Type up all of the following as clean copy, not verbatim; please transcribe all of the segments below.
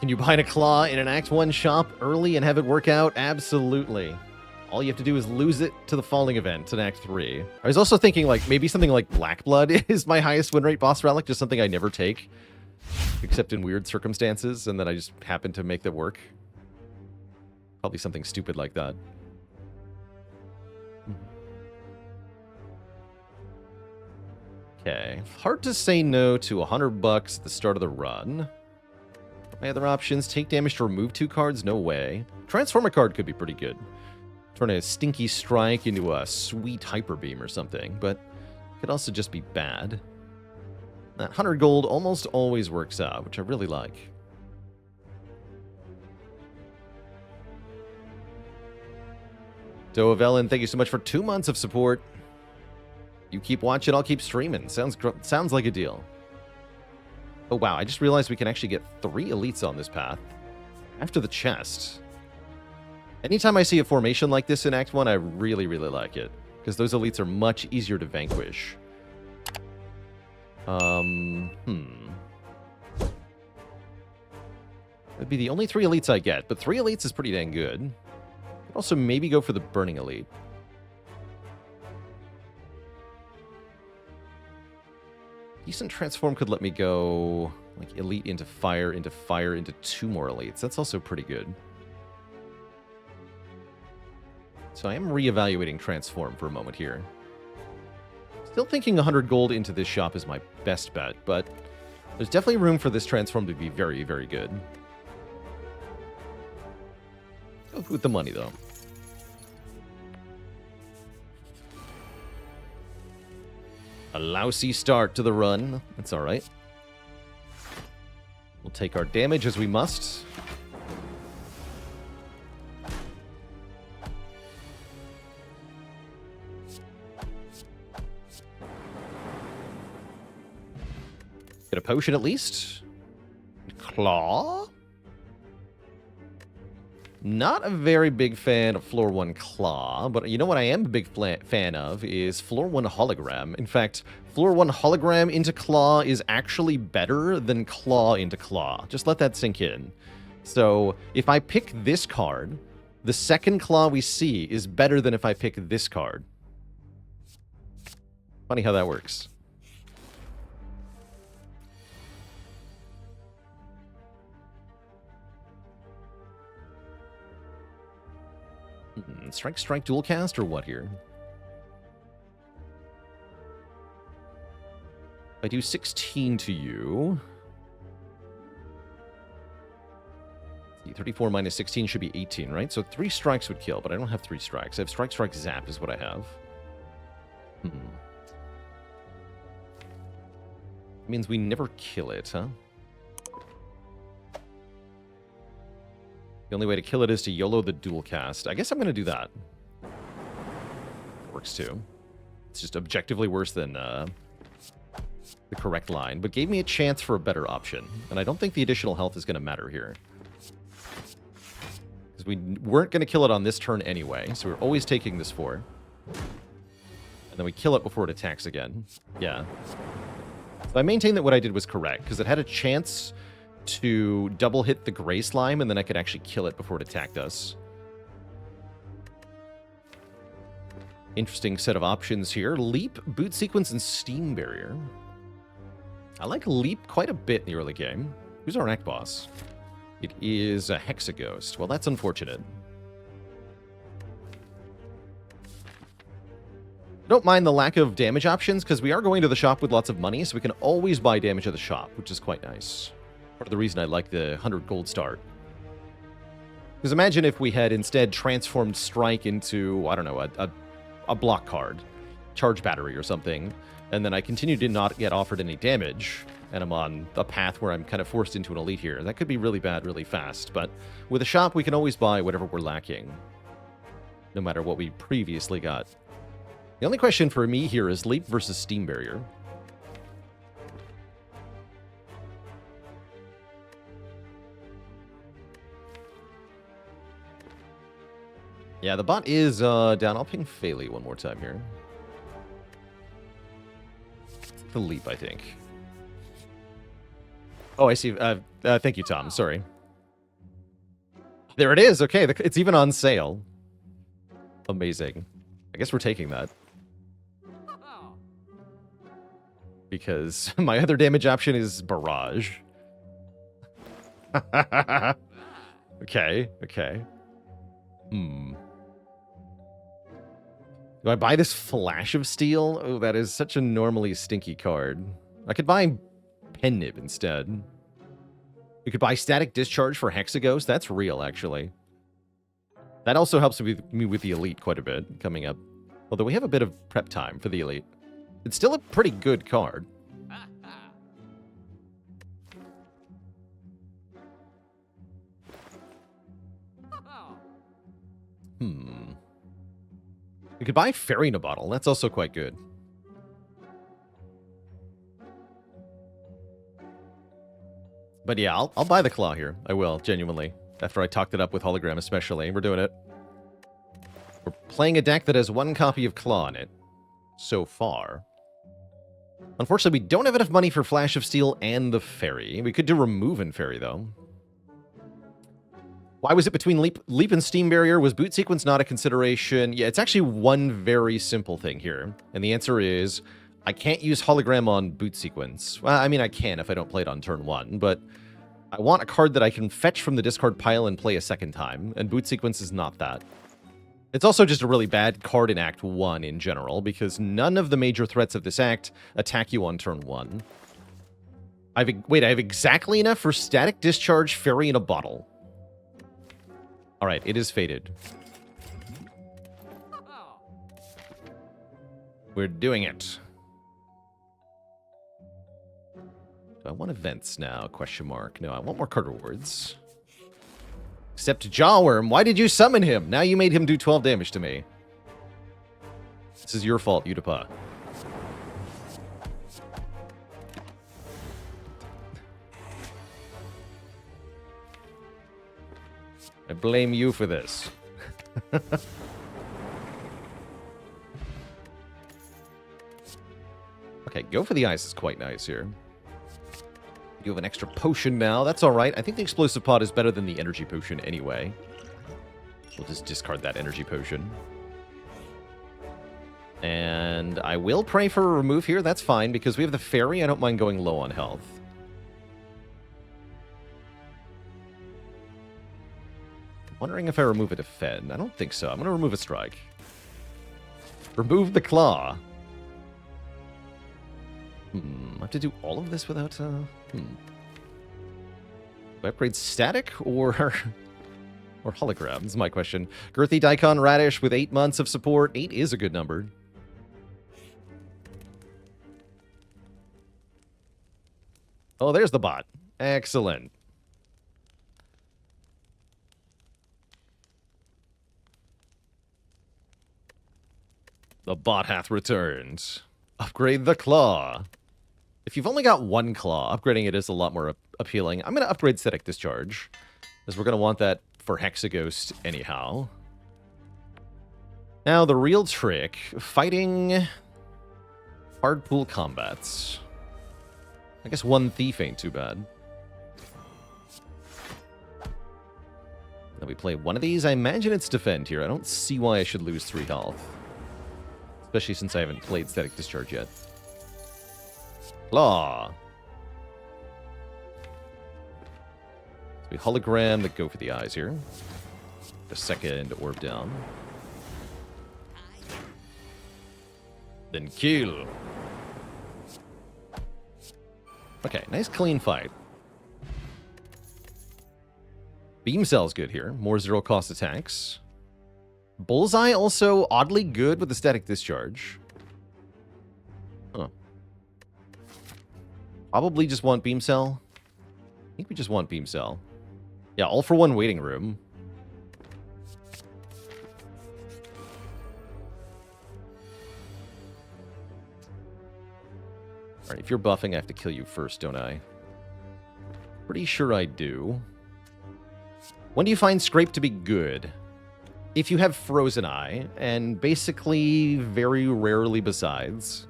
Can you buy a claw in an Act 1 shop early and have it work out? Absolutely. All you have to do is lose it to the Falling event in Act 3. I was also thinking, like, maybe something like Black Blood is my highest win rate boss relic, just something I never take, except in weird circumstances, and then I just happen to make that work. Probably something stupid like that. Okay. Hard to say no to $100 at the start of the run. My other options, take damage to remove 2 cards? No way. Transform a card could be pretty good. Turn a Stinky Strike into a sweet Hyper Beam or something, but it could also just be bad. That 100 gold almost always works out, which I really like. Doavellin, thank you so much for 2 months of support. You keep watching, I'll keep streaming. Sounds like a deal. Oh wow, I just realized we can actually get 3 elites on this path after the chest. Anytime I see a formation like this in Act 1, I really, really like it, because those elites are much easier to vanquish. That'd be the only 3 elites I get, but 3 elites is pretty dang good. Could also maybe go for the Burning Elite. Decent transform could let me go like elite into fire, into 2 more elites. That's also pretty good. So I am reevaluating transform for a moment here. Still thinking 100 gold into this shop is my best bet, but there's definitely room for this transform to be very, very good. Go with the money, though. A lousy start to the run. That's all right. We'll take our damage as we must. Get a potion at least. Claw? Not a very big fan of Floor 1 Claw, but you know what I am a big fan of is Floor 1 Hologram. In fact, Floor 1 Hologram into Claw is actually better than Claw into Claw. Just let that sink in. So, if I pick this card, the second Claw we see is better than if I pick this card. Funny how that works. Strike, dual cast, or what here? I do 16 to you. 34 minus 16 should be 18, right? So 3 strikes would kill, but I don't have 3 strikes. I have strike, zap is what I have. It means we never kill it, huh? The only way to kill it is to YOLO the dual cast. I guess I'm going to do that. Works too. It's just objectively worse than the correct line, but gave me a chance for a better option. And I don't think the additional health is going to matter here. Because we weren't going to kill it on this turn anyway, so we're always taking this 4. And then we kill it before it attacks again. Yeah. So I maintain that what I did was correct, because it had a chance to double hit the gray slime, and then I could actually kill it before it attacked us. Interesting set of options here. Leap, Boot Sequence, and Steam Barrier. I like Leap quite a bit in the early game. Who's our act boss? It is a Hexaghost. Well, that's unfortunate. Don't mind the lack of damage options, because we are going to the shop with lots of money, so we can always buy damage at the shop, which is quite nice. Part of the reason I like the 100 gold start. Because imagine if we had instead transformed Strike into, I don't know, a block card, Charge Battery or something, and then I continue to not get offered any damage, and I'm on a path where I'm kind of forced into an elite here. That could be really bad really fast, but with a shop we can always buy whatever we're lacking, no matter what we previously got. The only question for me here is Leap versus Steam Barrier. Yeah, the bot is down. I'll ping Phaley one more time here. The Leap, I think. Oh, I see. Thank you, Tom. Sorry. There it is. Okay, it's even on sale. Amazing. I guess we're taking that. Because my other damage option is Barrage. Okay, okay. Do I buy this Flash of Steel? Oh, that is such a normally stinky card. I could buy Pen Nib instead. We could buy Static Discharge for Hexaghost. That's real, actually. That also helps me with the Elite quite a bit coming up. Although we have a bit of prep time for the Elite. It's still a pretty good card. We could buy Fairy in a Bottle. That's also quite good. But yeah, I'll buy the Claw here. I will, genuinely. After I talked it up with Hologram especially. We're doing it. We're playing a deck that has one copy of Claw in it. So far. Unfortunately, we don't have enough money for Flash of Steel and the Fairy. We could do Remove and Fairy, though. Why was it between Leap and Steam Barrier? Was Boot Sequence not a consideration? Yeah, it's actually one very simple thing here. And the answer is, I can't use Hologram on Boot Sequence. Well, I mean, I can if I don't play it on turn 1, but I want a card that I can fetch from the discard pile and play a second time, and Boot Sequence is not that. It's also just a really bad card in Act 1 in general, because none of the major threats of this act attack you on turn 1. I have exactly enough for Static Discharge, Fairy in a Bottle. Alright, it is fated. We're doing it. Do I want events now? Question mark. No, I want more card rewards. Except Jawworm, why did you summon him? Now you made him do 12 damage to me. This is your fault, Utapa. I blame you for this. Okay, go for the ice is quite nice here. You have an extra potion now. That's alright. I think the explosive pod is better than the energy potion anyway. We'll just discard that energy potion. And I will pray for a remove here. That's fine, because we have the Fairy. I don't mind going low on health. Wondering if I remove a Defend. I don't think so. I'm going to remove a Strike. Remove the Claw. I have to do all of this without... Do I upgrade Static or Hologram? Is my question. Girthy Daikon Radish with 8 months of support. 8 is a good number. Oh, there's the bot. Excellent. The bot hath returned. Upgrade the Claw. If you've only got one Claw, upgrading it is a lot more appealing. I'm going to upgrade Static Discharge, as we're going to want that for Hexaghost anyhow. Now, the real trick, fighting hard pool combats. I guess one Thief ain't too bad. Now we play one of these. I imagine it's Defend here. I don't see why I should lose 3 health. Especially since I haven't played Static Discharge yet. Claw. So we Hologram that go for the eyes here. The second orb down. Then kill. Okay, nice clean fight. Beam Cell's good here. More zero-cost attacks. Bullseye also oddly good with the Static Discharge. Huh. Probably just want Beam Cell. I think we just want Beam Cell. Yeah, all for one waiting room. Alright, if you're buffing, I have to kill you first, don't I? Pretty sure I do. When do you find Scrape to be good? If you have Frozen Eye, and basically very rarely besides.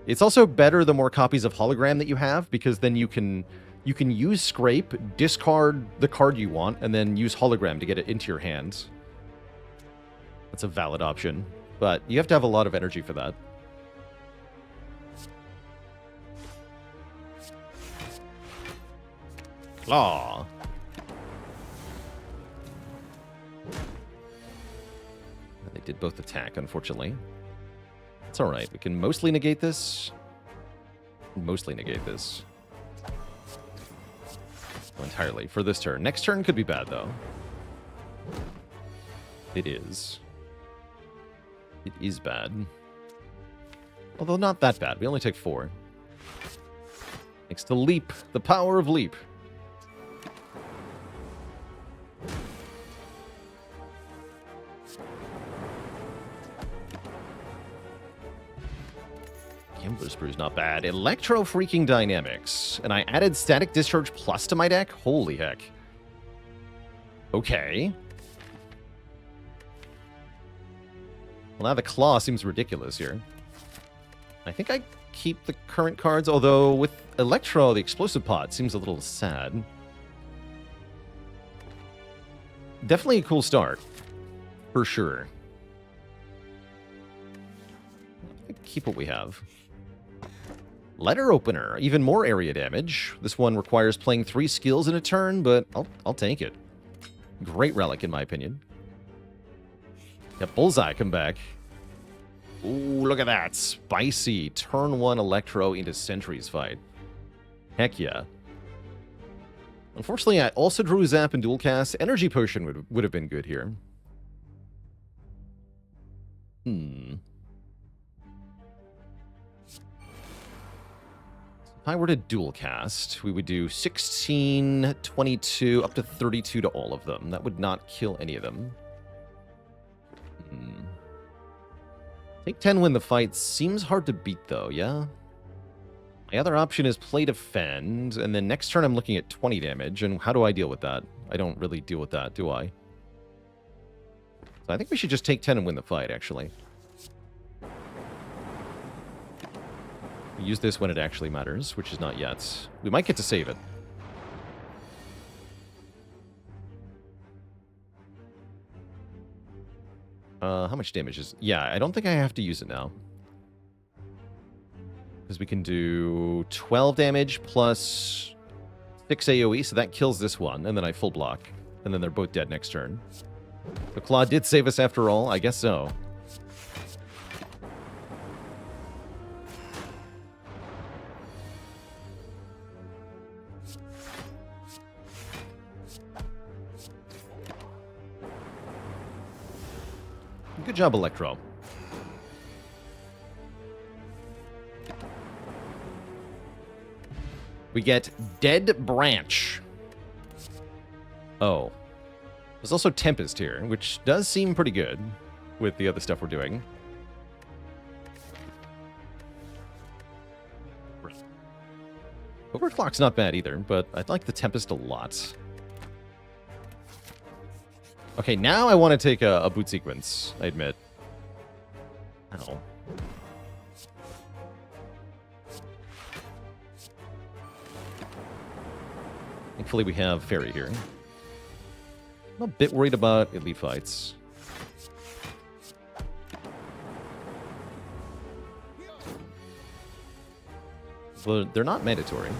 It's also better the more copies of Hologram that you have, because then you can you can use Scrape, discard the card you want, and then use Hologram to get it into your hand. That's a valid option, but you have to have a lot of energy for that. Claw. They did both attack, unfortunately. It's alright. We can mostly negate this. Mostly negate this. Not entirely. For this turn. Next turn could be bad, though. It is. It is bad. Although not that bad. We only take 4. Thanks to Leap. The power of Leap. Gambler's Brew's not bad. Electro freaking Dynamics. And I added Static Discharge Plus to my deck? Holy heck. Okay. Well, now the Claw seems ridiculous here. I think I keep the current cards, although with Electro, the Explosive Pod seems a little sad. Definitely a cool start. For sure. Keep what we have. Letter Opener, even more area damage. This one requires playing 3 skills in a turn, but I'll take it. Great relic, in my opinion. Got Bullseye come back. Ooh, look at that. Spicy. Turn 1 Electro into Sentry's fight. Heck yeah. Unfortunately, I also drew Zap and Dual Cast. Energy Potion would have been good here. If I were to dual cast, we would do 16, 22, up to 32 to all of them. That would not kill any of them. Take 10, win the fight. Seems hard to beat, though, yeah? My other option is play defend, and then next turn I'm looking at 20 damage, and how do I deal with that? I don't really deal with that, do I? So I think we should just take 10 and win the fight, actually. Use this when it actually matters, which is not yet. We might get to save it. How much damage is... Yeah, I don't think I have to use it now. Because we can do 12 damage plus 6 AoE, so that kills this one, and then I full block. And then they're both dead next turn. The Claw did save us after all, I guess so. Good job, Electro. We get Dead Branch. Oh. There's also Tempest here, which does seem pretty good with the other stuff we're doing. Overclock's not bad either, but I like the Tempest a lot. Okay, now I want to take a boot sequence, I admit. Ow. Thankfully we have Fairy here. I'm a bit worried about elite fights. But they're not mandatory.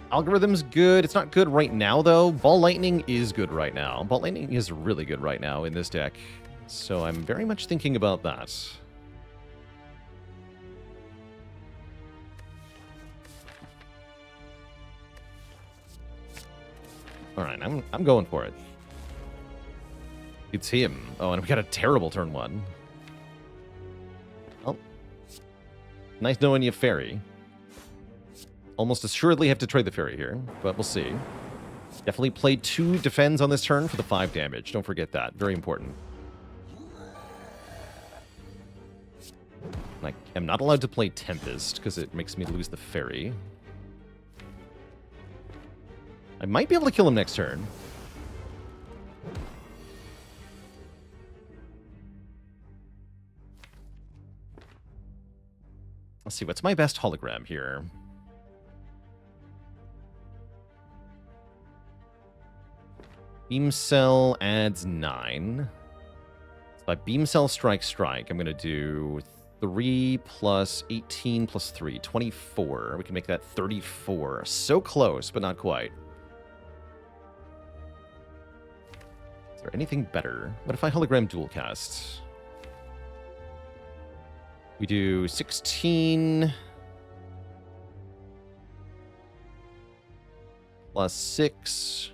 Algorithm's good. It's not good right now, though. Ball Lightning is good right now. Ball Lightning is really good right now in this deck. So I'm very much thinking about that. Alright, I'm going for it. It's him. Oh, and we got a terrible turn 1. Oh. Nice knowing you, Fairy. Almost assuredly have to trade the Fairy here, but we'll see. Definitely play 2 defends on this turn for the 5 damage. Don't forget that. Very important. I am not allowed to play Tempest, because it makes me lose the Fairy. I might be able to kill him next turn. Let's see, what's my best hologram here? Beam Cell adds 9. So by Beam Cell Strike, I'm going to do 3 plus 18 plus 3, 24. We can make that 34. So close, but not quite. Is there anything better? What if I hologram dual cast? We do 16 plus 6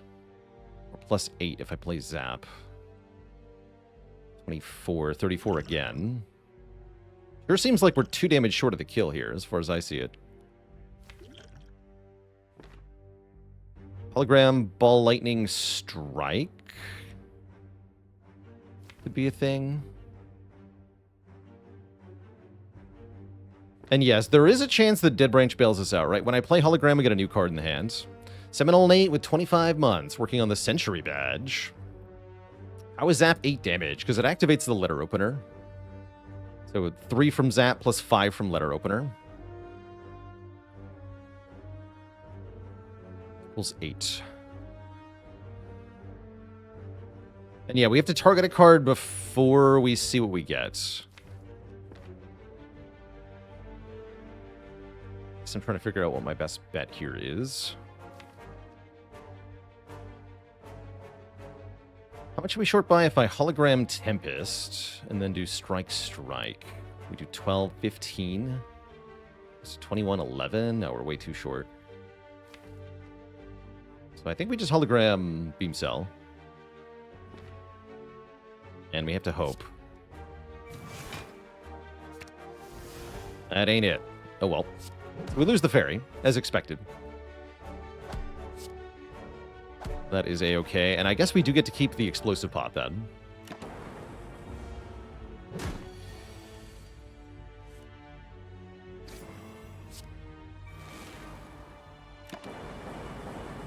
or plus 8 if I play Zap. 24, 34 again. Sure seems like we're 2 damage short of the kill here, as far as I see it. Hologram Ball Lightning Strike could be a thing. And yes, there is a chance that Dead Branch bails us out, right? When I play Hologram, we get a new card in the hand. Seminole Nate with 25 months, working on the Century Badge. How is Zap 8 damage? Because it activates the letter opener. So 3 from Zap plus 5 from letter opener. Equals 8. And yeah, we have to target a card before we see what we get. So I'm trying to figure out what my best bet here is. How much should we short by if I hologram Tempest and then do Strike? We do 12, 15. It's 21, 11. No, we're way too short. So I think we just hologram Beam Cell. And we have to hope. That ain't it. Oh well. We lose the fairy, as expected. That is a-okay. And I guess we do get to keep the explosive pot then.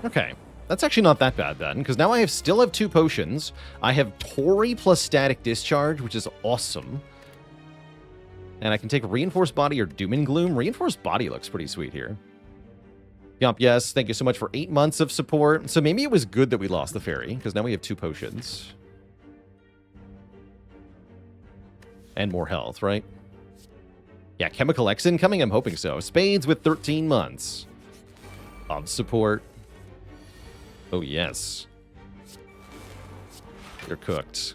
Okay. That's actually not that bad then, because now I still have 2 potions. I have Tori plus Static Discharge, which is awesome. And I can take Reinforced Body or Doom and Gloom. Reinforced Body looks pretty sweet here. Yump, yes, thank you so much for 8 months of support. So maybe it was good that we lost the fairy, because now we have 2 potions. And more health, right? Yeah, Chemical X incoming? I'm hoping so. Spades with 13 months of support. Oh, yes. They're cooked.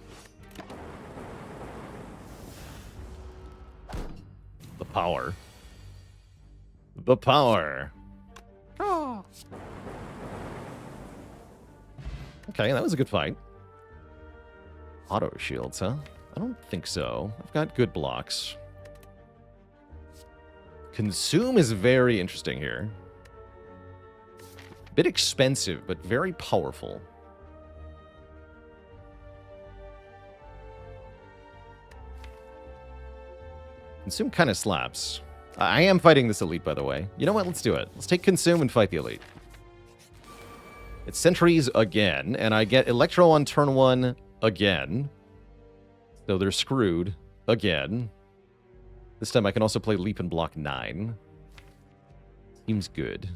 The power. The power. Oh. Okay, that was a good fight. Auto shields, huh? I don't think so. I've got good blocks. Consume is very interesting here. Bit expensive, but very powerful. Consume kind of slaps. I am fighting this elite, by the way. You know what? Let's do it. Let's take Consume and fight the elite. It's Sentries again, and I get Electro on turn 1 again. So they're screwed again. This time I can also play Leap and block 9. Seems good.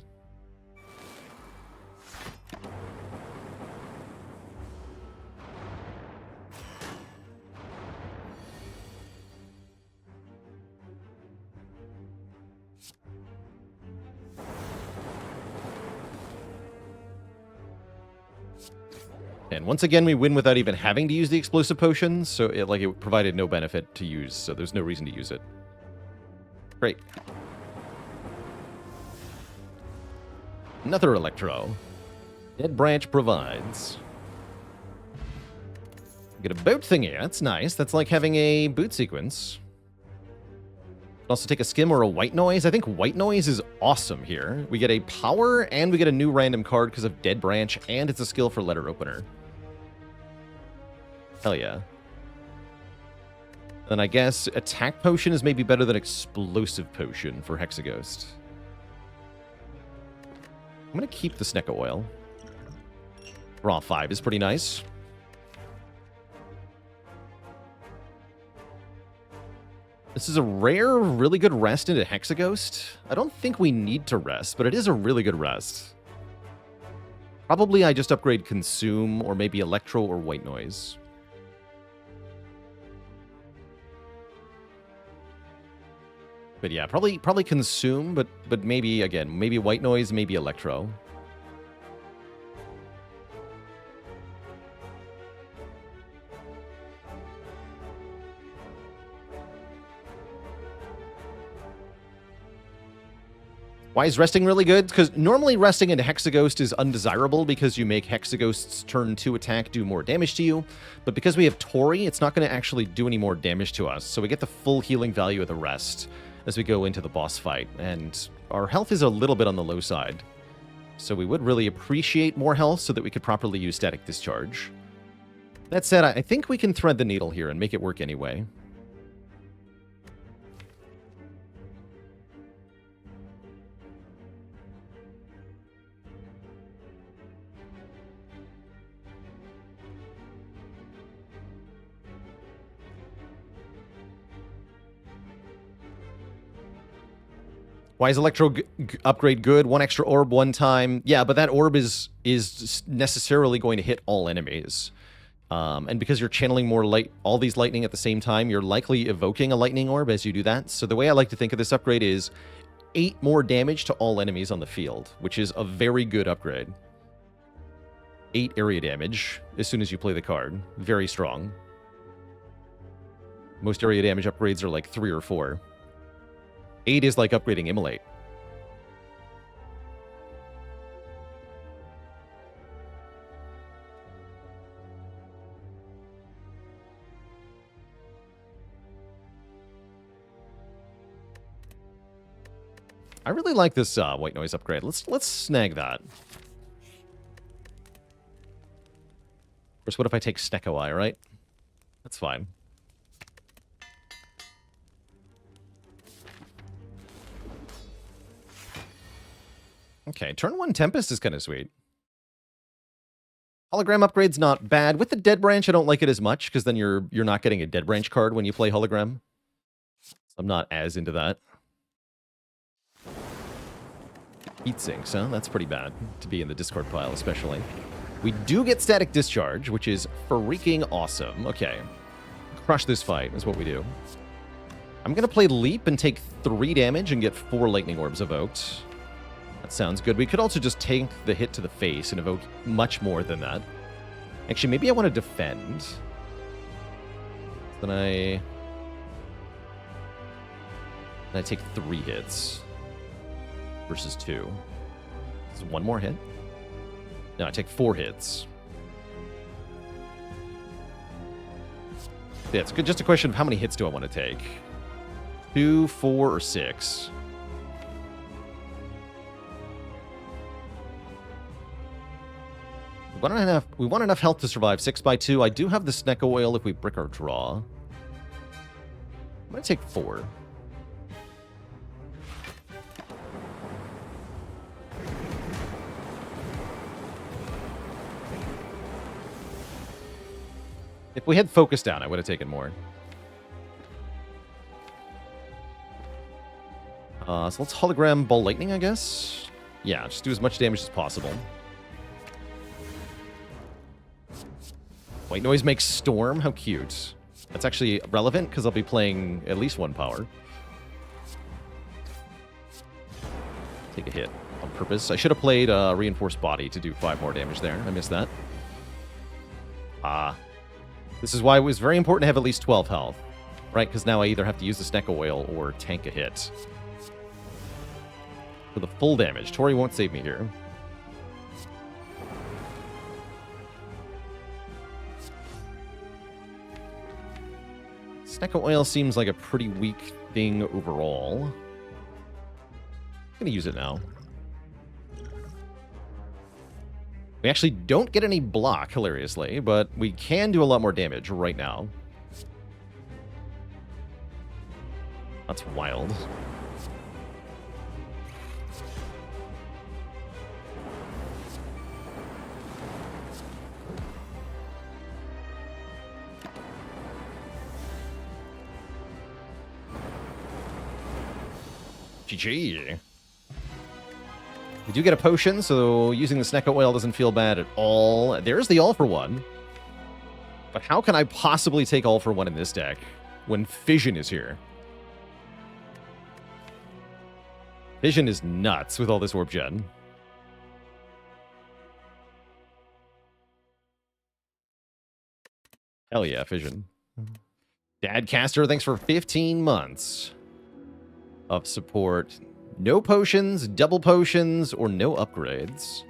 And once again, we win without even having to use the explosive potion, so it provided no benefit to use, so there's no reason to use it. Great. Another Electro. Dead Branch provides. Get a boat thingy, that's nice. That's like having a boot sequence. Also take a Skim or a White Noise. I think White Noise is awesome here. We get a power, and we get a new random card because of Dead Branch, and it's a skill for Letter Opener. Hell yeah. Then I guess Attack Potion is maybe better than Explosive Potion for Hexaghost. I'm going to keep the Sneca Oil. Raw 5 is pretty nice. This is a rare, really good rest into Hexaghost. I don't think we need to rest, but it is a really good rest. Probably I just upgrade Consume, or maybe Electro or White Noise. But yeah, probably Consume, but maybe, again, maybe White Noise, maybe Electro. Why is resting really good? Because normally resting into Hexaghost is undesirable because you make Hexaghost's turn 2 attack do more damage to you. But because we have Tori, it's not going to actually do any more damage to us. So we get the full healing value of the rest as we go into the boss fight. And our health is a little bit on the low side. So we would really appreciate more health so that we could properly use Static Discharge. That said, I think we can thread the needle here and make it work anyway. Why is Electro upgrade good? One extra orb one time. Yeah, but that orb is necessarily going to hit all enemies. And because you're channeling more all these lightning at the same time, you're likely evoking a lightning orb as you do that. So the way I like to think of this upgrade is 8 more damage to all enemies on the field, which is a very good upgrade. 8 area damage as soon as you play the card. Very strong. Most area damage upgrades are like 3 or 4. 8 is like upgrading Immolate. I really like this White Noise upgrade. Let's snag that. Of course, what if I take Snecko Eye, right? That's fine. Okay, turn 1 Tempest is kind of sweet. Hologram upgrade's not bad. With the Dead Branch, I don't like it as much, because then you're not getting a Dead Branch card when you play Hologram. So I'm not as into that. Heat sinks, huh? That's pretty bad to be in the discard pile, especially. We do get Static Discharge, which is freaking awesome. Okay. Crush this fight is what we do. I'm going to play Leap and take 3 damage and get 4 Lightning Orbs evoked. That sounds good. We could also just tank the hit to the face and evoke much more than that. Actually, maybe I want to defend. Then I take 3 hits versus 2. This is 1 more hit. No, I take 4 hits. Yeah, it's good. Just a question of how many hits do I want to take? 2, 4, or 6? We want enough health to survive 6x2. I do have the Snecko Oil if we brick our draw. I'm going to take 4. If we had Focus down, I would have taken more. So let's Hologram Ball Lightning, I guess. Yeah, just do as much damage as possible. White Noise makes Storm? How cute. That's actually relevant, because I'll be playing at least 1 power. Take a hit on purpose. I should have played Reinforced Body to do 5 more damage there. I missed that. This is why it was very important to have at least 12 health. Right? Because now I either have to use the Snecko Oil or tank a hit. For the full damage. Tori won't save me here. Snecko Oil seems like a pretty weak thing overall. I'm going to use it now. We actually don't get any block, hilariously, but we can do a lot more damage right now. That's wild. GG. We do get a potion, so using the Snecko oil doesn't feel bad at all. There's the all-for-one. But how can I possibly take all-for-one in this deck when Fission is here? Fission is nuts with all this Orb Gen. Hell yeah, Fission. Dadcaster, thanks for 15 months of support. No potions, double potions, or no upgrades.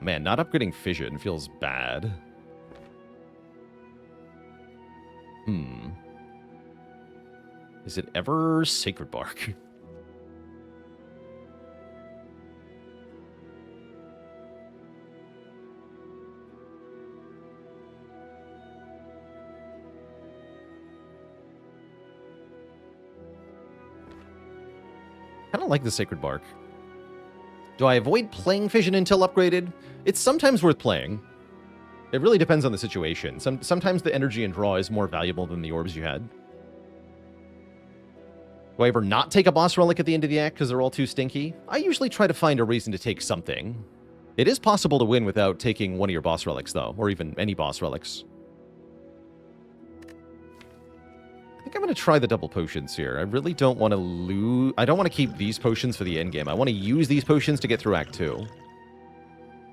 Man, not upgrading Fission feels bad. Is it ever Sacred Bark? I don't like the Sacred Bark. Do I avoid playing Fission until upgraded? It's sometimes worth playing. It really depends on the situation. Sometimes the energy and draw is more valuable than the orbs you had. Do I ever not take a boss relic at the end of the act because they're all too stinky? I usually try to find a reason to take something. It is possible to win without taking one of your boss relics, though, or even any boss relics. I think I'm going to try the double potions here. I really don't want to lose... I don't want to keep these potions for the end game. I want to use these potions to get through Act 2.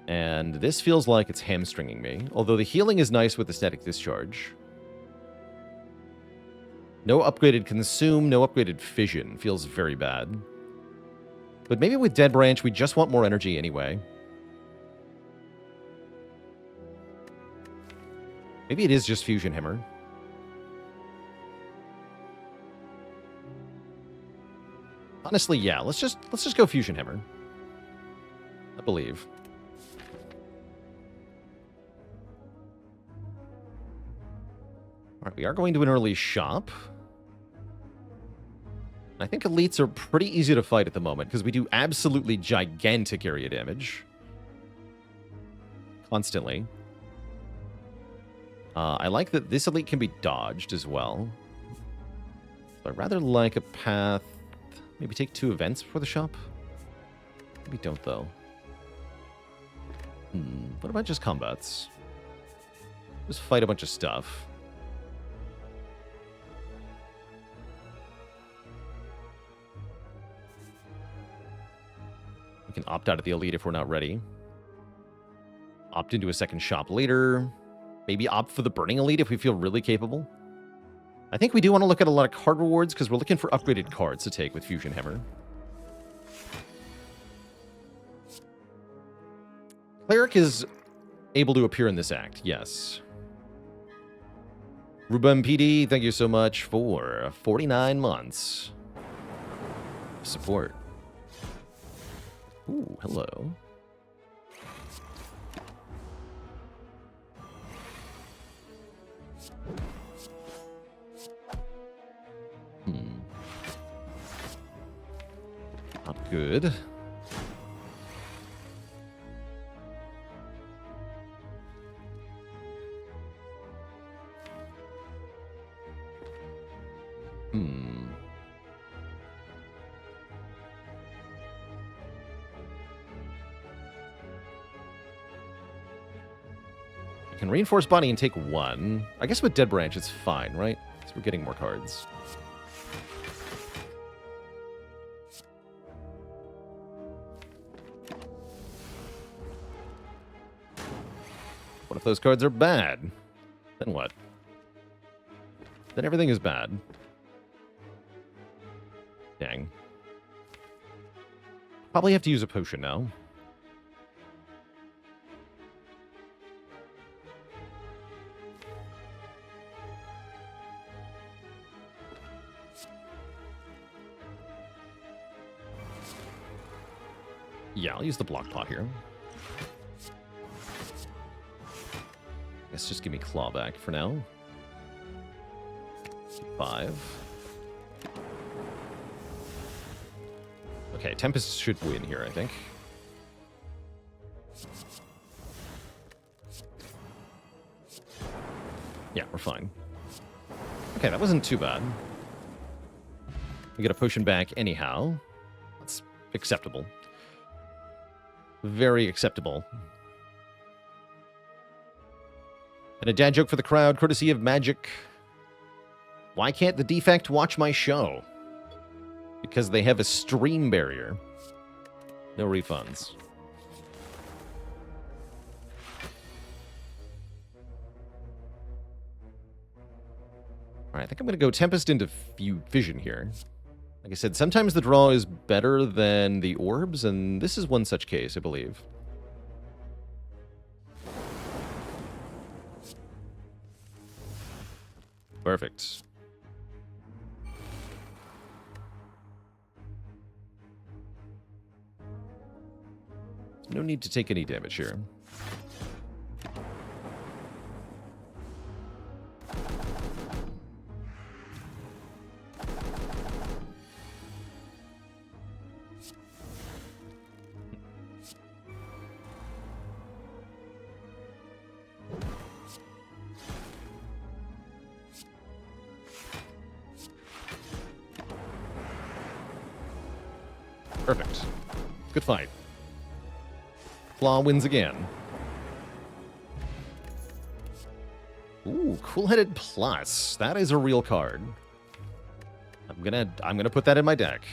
And this feels like it's hamstringing me. Although the healing is nice with the Static Discharge. No upgraded Consume, no upgraded Fission. Feels very bad. But maybe with Dead Branch, we just want more energy anyway. Maybe it is just Fusion Hammer. Honestly, yeah. Let's just go Fusion Hammer. I believe. All right, we are going to an early shop. I think elites are pretty easy to fight at the moment because we do absolutely gigantic area damage. Constantly. I like that this elite can be dodged as well. So I'd rather like a path... Maybe take 2 events before the shop? Maybe don't, though. What about just combats? Just fight a bunch of stuff. We can opt out of the elite if we're not ready. Opt into a second shop later. Maybe opt for the Burning Elite if we feel really capable. I think we do want to look at a lot of card rewards because we're looking for upgraded cards to take with Fusion Hammer. Cleric is able to appear in this act, yes. Ruben PD, thank you so much for 49 months of support. Ooh, hello. Not good. I can reinforce body and take 1. I guess with Dead Branch it's fine, right? So we're getting more cards. What if those cards are bad? Then what? Then everything is bad. Dang. Probably have to use a potion now. Yeah, I'll use the block pot here. Guess just give me clawback for now. 5. Okay, Tempest should win here, I think. Yeah, we're fine. Okay, that wasn't too bad. We get a potion back anyhow. That's acceptable. Very acceptable. And a dad joke for the crowd, courtesy of Magic. Why can't the Defect watch my show? Because they have a stream barrier. No refunds. Alright, I think I'm going to go Tempest into Vision here. Like I said, sometimes the draw is better than the orbs, and this is one such case, I believe. Perfect. No need to take any damage here. Perfect. Good fight. Claw wins again. Ooh, Cool-Headed Plus. That is a real card. I'm gonna put that in my deck.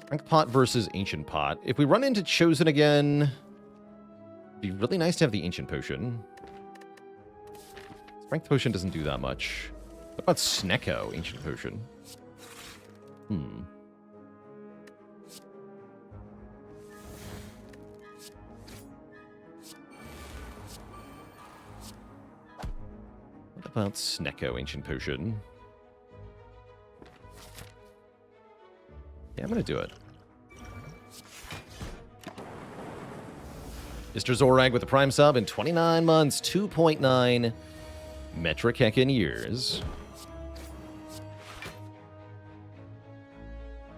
Strength Pot versus Ancient Pot. If we run into Chosen again, it'd be really nice to have the Ancient Potion. Strength Potion doesn't do that much. What about Snecko, Ancient Potion? What about Snecko, Ancient Potion? Yeah, I'm gonna do it. Mr. Zorag with the Prime sub in 29 months, 2.9 metric heckin' years.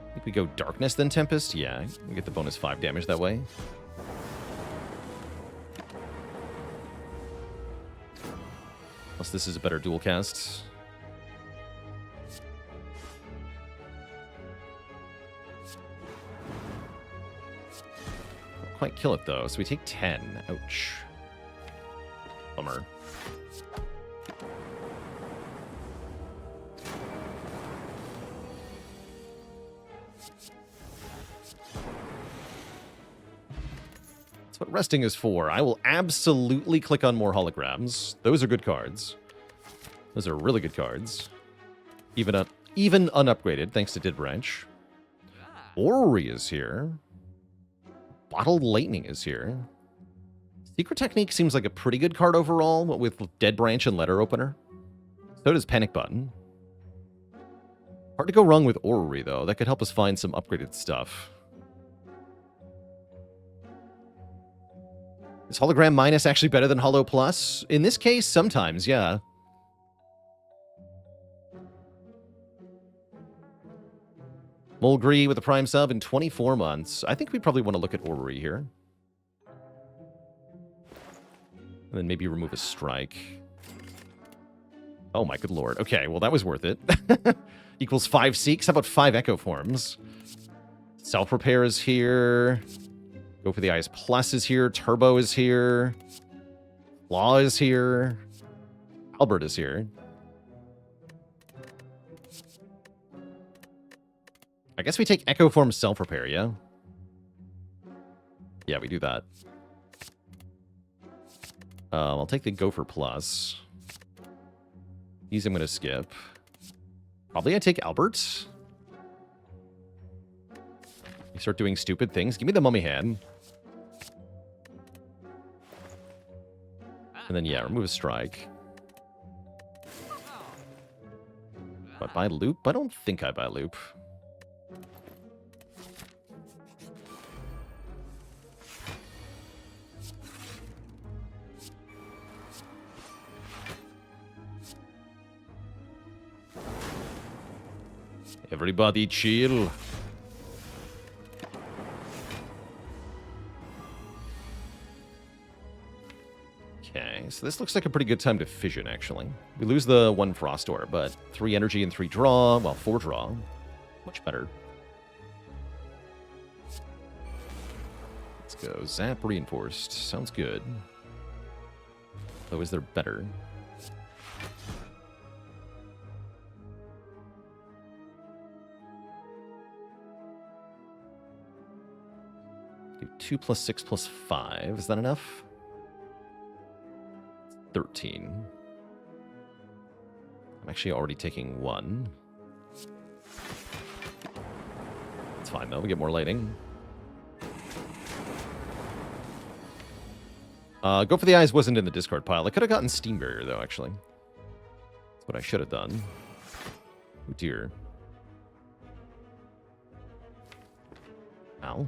I think we go Darkness then Tempest. Yeah, we get the bonus 5 damage that way. Plus this is a better dual cast. Don't quite kill it though, so we take 10. Ouch. Bummer. That's what resting is for. I will absolutely click on more holograms. Those are good cards. Those are really good cards. Even unupgraded, thanks to Did Branch. Orrery is here. Bottled Lightning is here. Secret Technique seems like a pretty good card overall, but with Dead Branch and Letter Opener. So does Panic Button. Hard to go wrong with Orrery, though. That could help us find some upgraded stuff. Is Hologram Minus actually better than Holo Plus? In this case, sometimes, yeah. Mulgree with a Prime sub in 24 months. I think we probably want to look at Orrery here. And then maybe remove a strike. Oh my good lord. Okay, well that was worth it. Equals 5 Seeks. How about 5 Echo Forms? Self-Repair is here. Go for the Eyes Plus is here. Turbo is here. Law is here. Albert is here. I guess we take Echo Form Self-Repair, yeah? Yeah, we do that. I'll take the Gopher Plus. These I'm going to skip. Probably I take Albert. You start doing stupid things. Give me the Mummy Hand. And then, yeah, remove a strike. But buy Loop? I don't think I buy Loop. Everybody chill. Okay, So this looks like a pretty good time to fission, actually. We lose the 1 Frost Ore, but 3 energy and 3 draw. Well, 4 draw. Much better. Let's go. Zap Reinforced. Sounds good. Though, is there better? Do 2 plus 6 plus 5. Is that enough? 13. I'm actually already taking 1. It's fine, though. We get more lighting. Go for the Eyes wasn't in the discard pile. I could have gotten Steam Barrier, though, actually. That's what I should have done. Oh, dear. Ow.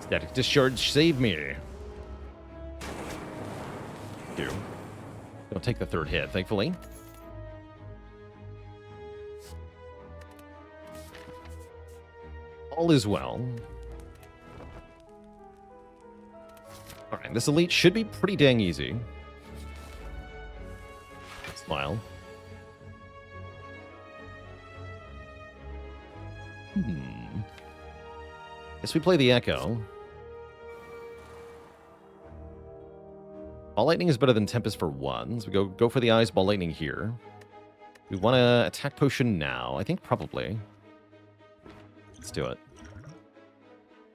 Static Discharge, save me. Don't take the 3rd hit, thankfully. All is well. Alright, this Elite should be pretty dang easy. Smile. Guess we play the Echo. Ball Lightning is better than Tempest for 1. So we go for the Eyes, Ball Lightning here. We want to attack Potion now. I think probably. Let's do it.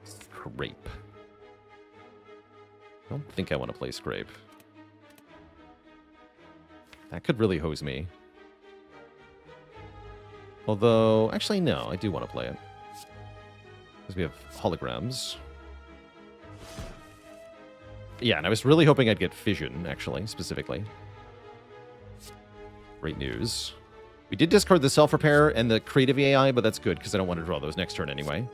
Scrape. I don't think I want to play Scrape. That could really hose me. Although, actually, no. I do want to play it. Because we have holograms. Yeah, and I was really hoping I'd get Fission, actually, specifically. Great news. We did discard the Self-Repair and the Creative AI, but that's good, because I don't want to draw those next turn anyway.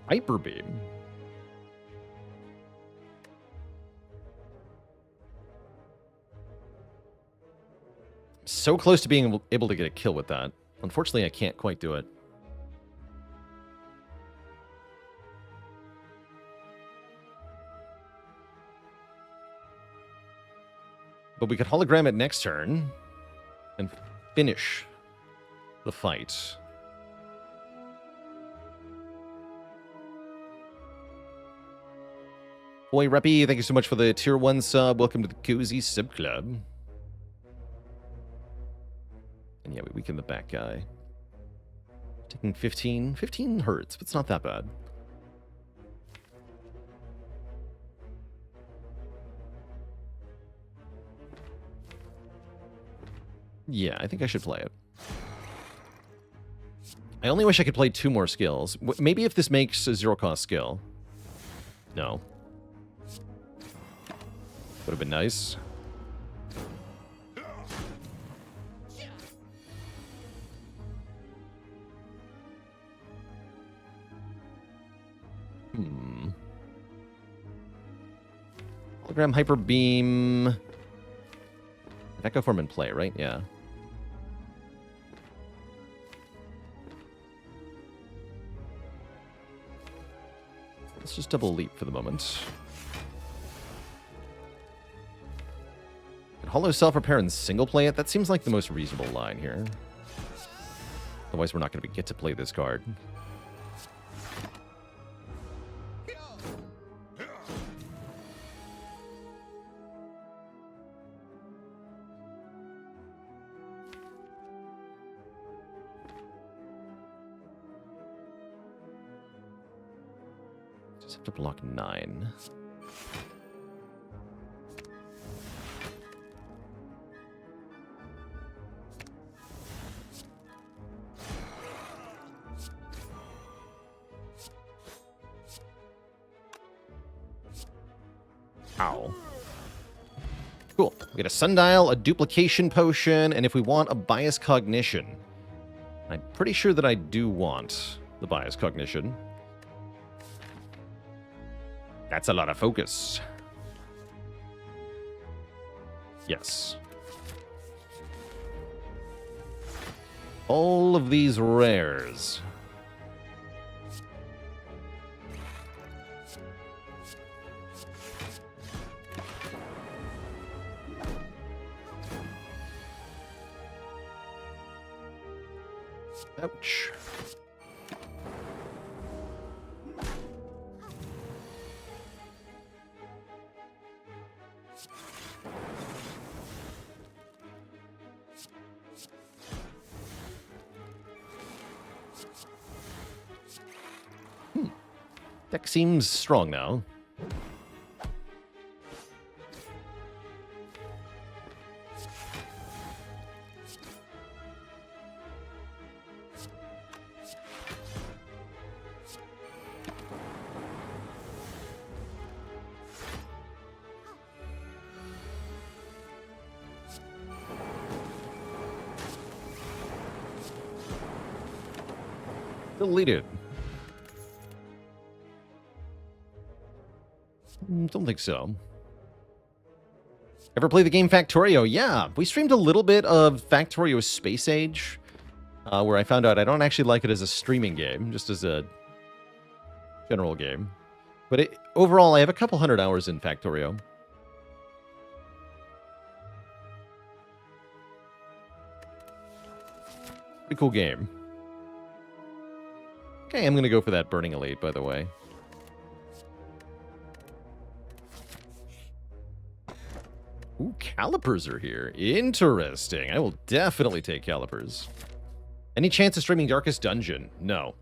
Hyper Beam. So close to being able to get a kill with that. Unfortunately, I can't quite do it. But we could hologram it next turn and finish the fight. Boy, Reppy, thank you so much for the tier 1 sub. Welcome to the Cozy Sub Club. And yeah, we weaken the back guy. Taking 15. 15 hurts, but it's not that bad. Yeah, I think I should play it. I only wish I could play 2 more skills. Maybe if this makes a 0-cost skill. No. Would have been nice. Hologram Hyper Beam. Echo Form in play, right? Yeah. Let's just double leap for the moment. Can Hollow Self-Repair and single play it? That seems like the most reasonable line here. Otherwise, we're not going to get to play this card. Just have to block 9. Ow. Cool. We get a Sundial, a Duplication Potion, and if we want a Bias Cognition. I'm pretty sure that I do want the Bias Cognition. That's a lot of focus. Yes. All of these rares. Ouch. Deck seems strong now. Deleted. Don't think so. Ever play the game Factorio? Yeah, we streamed a little bit of Factorio Space Age, where I found out I don't actually like it as a streaming game, just as a general game. But overall, I have a couple hundred hours in Factorio. Pretty cool game. Okay, I'm going to go for that Burning Elite, by the way. Ooh, calipers are here. Interesting. I will definitely take calipers. Any chance of streaming Darkest Dungeon? No.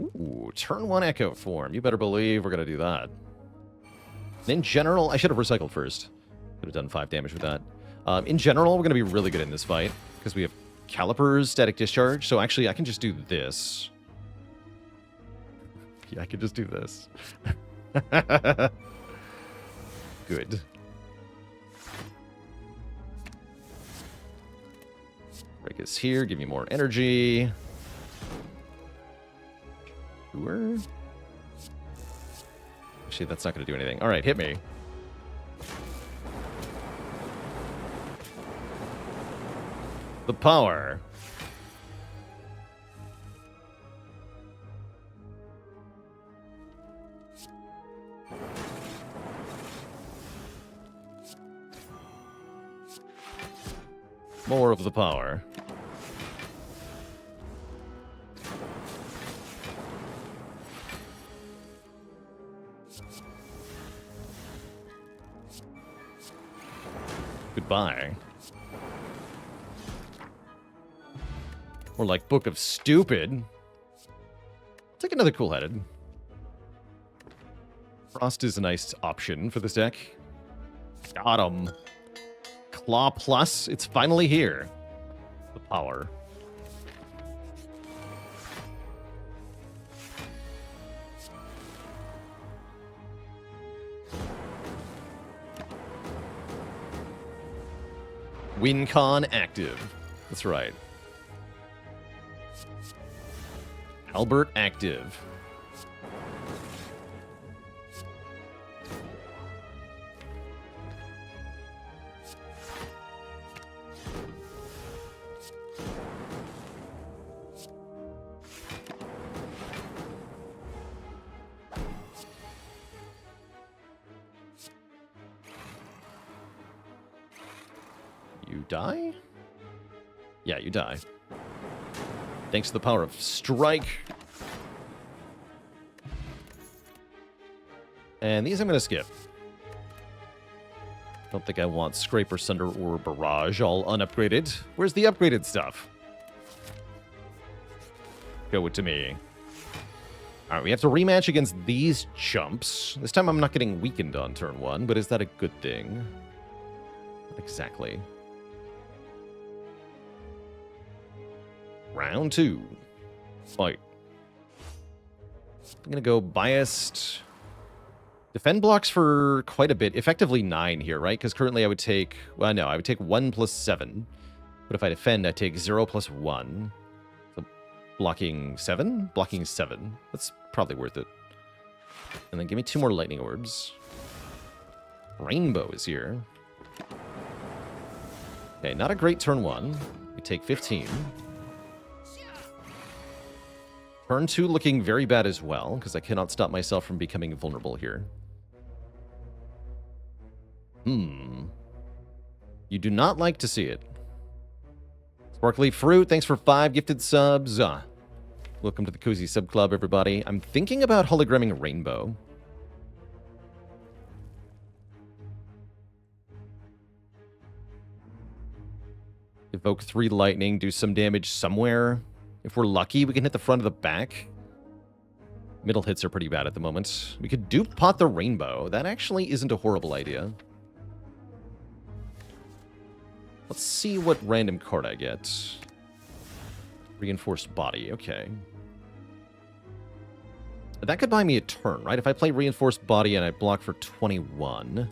Ooh, turn 1 Echo Form. You better believe we're going to do that. And in general, I should have recycled first. Could have done 5 damage with that. In general, we're going to be really good in this fight because we have calipers, static discharge. So actually, I can just do this. Yeah, I can just do this. Good. Break us here. Give me more energy. Sure. Actually, that's not going to do anything. All right, hit me. The power. More of the power. Goodbye. More like Book of Stupid. Take another cool-headed. Frost is a nice option for this deck. Got him. Claw Plus. It's finally here. The power. WinCon active. That's right. Albert active. You die? Yeah, you die. Thanks to the power of Strike. And these I'm going to skip. Don't think I want Scraper, Sunder, or Barrage all unupgraded. Where's the upgraded stuff? Go it to me. Alright, we have to rematch against these chumps. This time I'm not getting weakened on turn 1, but is that a good thing? Not exactly. Round 2. Fight. I'm going to go biased. Defend blocks for quite a bit. Effectively 9 here, right? Because currently I would take... Well, no, I would take 1 plus 7. But if I defend, I take 0 plus 1. So blocking 7? Blocking 7. That's probably worth it. And then give me 2 more lightning orbs. Rainbow is here. Okay, not a great turn 1. We take 15. Turn 2 looking very bad as well, because I cannot stop myself from becoming vulnerable here. You do not like to see it. Sparkly Fruit, thanks for 5 gifted subs. Welcome to the Cozy Sub Club, everybody. I'm thinking about hologramming Rainbow. Evoke 3 lightning, do some damage somewhere. If we're lucky, we can hit the front of the back. Middle hits are pretty bad at the moment. We could dupe pot the Rainbow. That actually isn't a horrible idea. Let's see what random card I get. Reinforced Body, okay. That could buy me a turn, right? If I play Reinforced Body and I block for 21.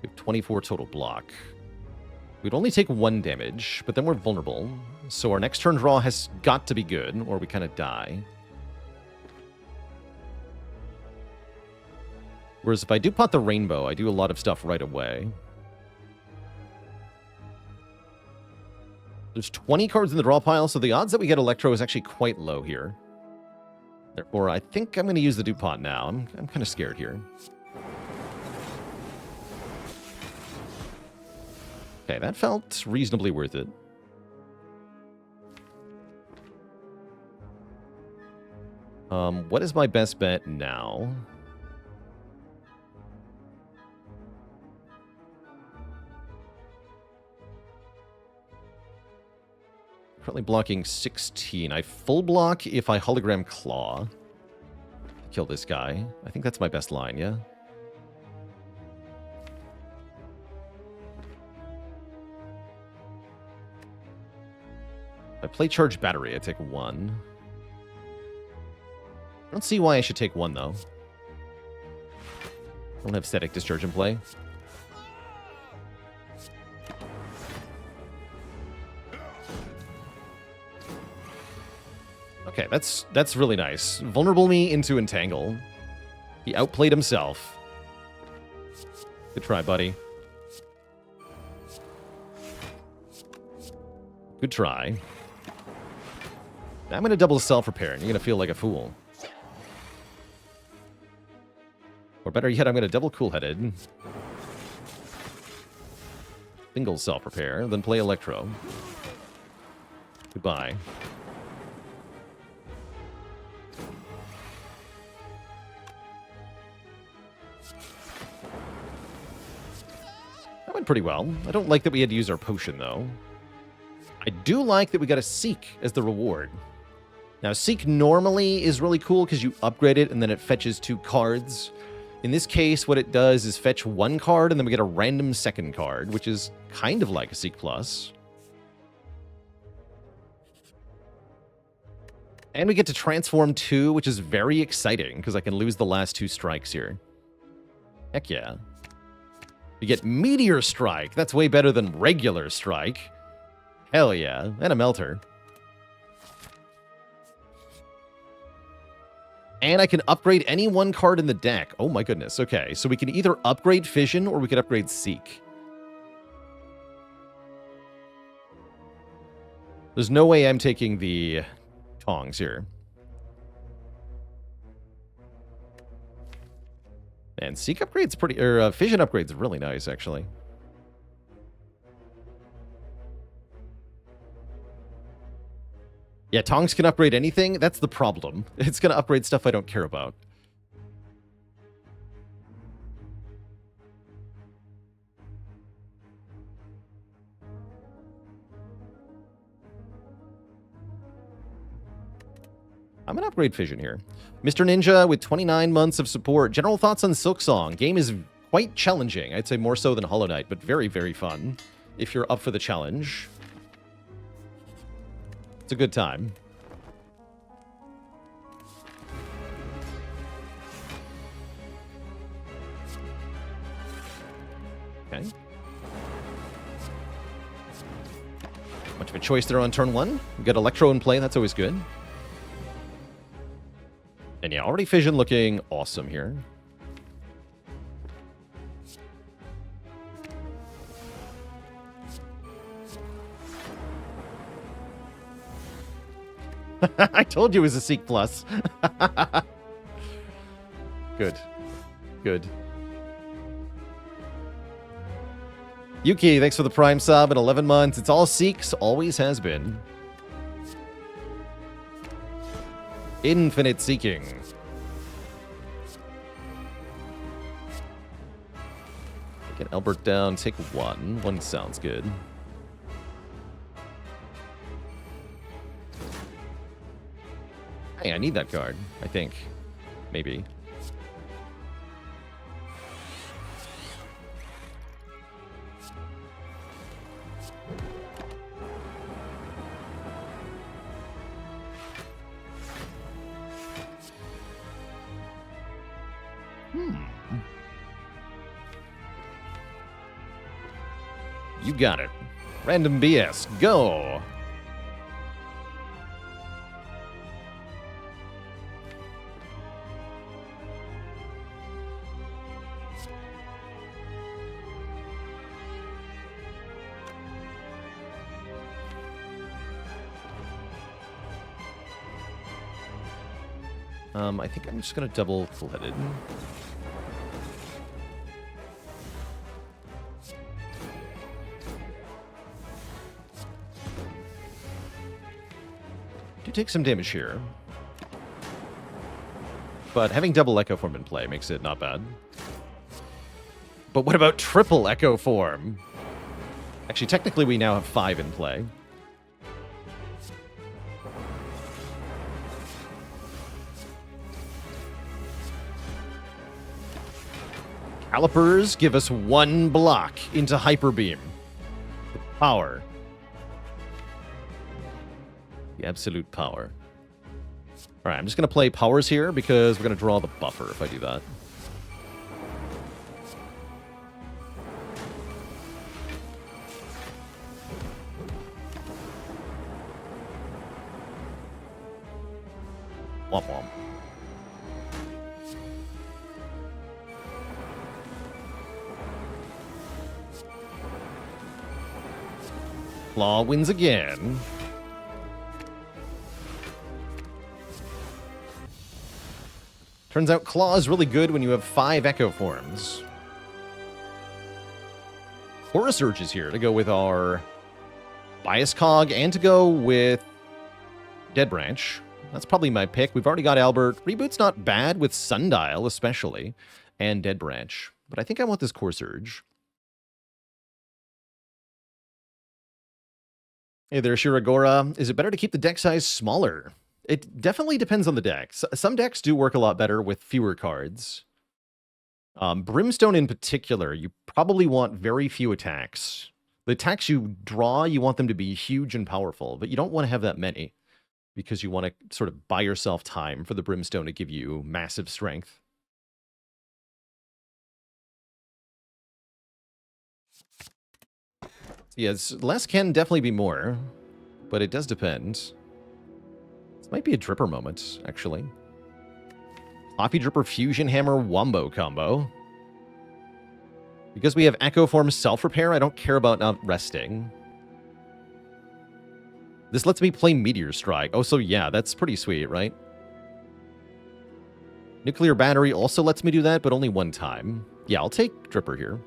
We have 24 total block. We'd only take 1 damage, but then we're vulnerable. So our next turn draw has got to be good, or we kind of die. Whereas if I do pot the Rainbow, I do a lot of stuff right away. There's 20 cards in the draw pile, so the odds that we get Electro is actually quite low here. Therefore, I think I'm going to use the Dupont now. I'm kind of scared here. Okay, that felt reasonably worth it. What is my best bet now? Currently blocking 16. I full block if I hologram Claw. Kill this guy. I think that's my best line, yeah? If I play Charge Battery, I take 1. I don't see why I should take 1, though. I don't have Static Discharge in play. Okay, that's really nice. Vulnerable me into Entangle. He outplayed himself. Good try, buddy. Good try. I'm going to double self-repair, and you're going to feel like a fool. Or better yet, I'm going to double cool-headed. Single self-repair, then play Electro. Goodbye. That went pretty well. I don't like that we had to use our potion, though. I do like that we got a Seek as the reward. Now, Seek normally is really cool because you upgrade it and then it fetches 2 cards. In this case, what it does is fetch 1 card and then we get a random second card, which is kind of like a Seek Plus. And we get to transform 2, which is very exciting because I can lose the last 2 strikes here. Heck yeah. We get Meteor Strike. That's way better than regular Strike. Hell yeah. And a Melter. And I can upgrade any 1 card in the deck. Oh my goodness. Okay, so we can either upgrade Fission or we could upgrade Seek. There's no way I'm taking the Tongs here. And Seek upgrade's pretty... Or Fission upgrade's really nice, actually. Yeah, Tongs can upgrade anything. That's the problem. It's going to upgrade stuff I don't care about. I'm going to upgrade Fission here. Mr. Ninja with 29 months of support. General thoughts on Silksong. Game is quite challenging. I'd say more so than Hollow Knight, but very, very fun. If you're up for the challenge. It's a good time. Okay. Much of a choice there on turn 1. We got Electro in play. That's always good. And yeah, already Fission looking awesome here. I told you it was a Seek Plus. Good. Good. Yuki, thanks for the Prime sub in 11 months. It's all Seeks, always has been. Infinite seeking. Get Albert down, take one. One sounds good. Hey, I need that card, I think. Maybe. You got it. Random BS, go! I think I'm just gonna double flooded. Do take some damage here. But having double Echo Form in play makes it not bad. But what about triple Echo Form? Actually, technically we now have 5 in play. Calipers give us 1 block into Hyper Beam. Power. The absolute power. Alright, I'm just going to play powers here because we're going to draw the buffer if I do that. Womp womp. Claw wins again. Turns out Claw is really good when you have 5 Echo Forms. Aura Surge is here to go with our Bias Cog and to go with Dead Branch. That's probably my pick. We've already got Albert. Reboot's not bad with Sundial, especially, and Dead Branch. But I think I want this Core Surge. Hey there, Shiragora. Is it better to keep the deck size smaller? It definitely depends on the deck. Some decks do work a lot better with fewer cards. Brimstone in particular, you probably want very few attacks. The attacks you draw, you want them to be huge and powerful, but you don't want to have that many because you want to sort of buy yourself time for the Brimstone to give you massive strength. Yes, less can definitely be more, but it does depend. This might be a Dripper moment, actually. Coffee Dripper Fusion Hammer Wombo combo. Because we have Echo Form Self-Repair, I don't care about not resting. This lets me play Meteor Strike. Oh, so yeah, that's pretty sweet, right? Nuclear Battery also lets me do that, but only one time. Yeah, I'll take Dripper here.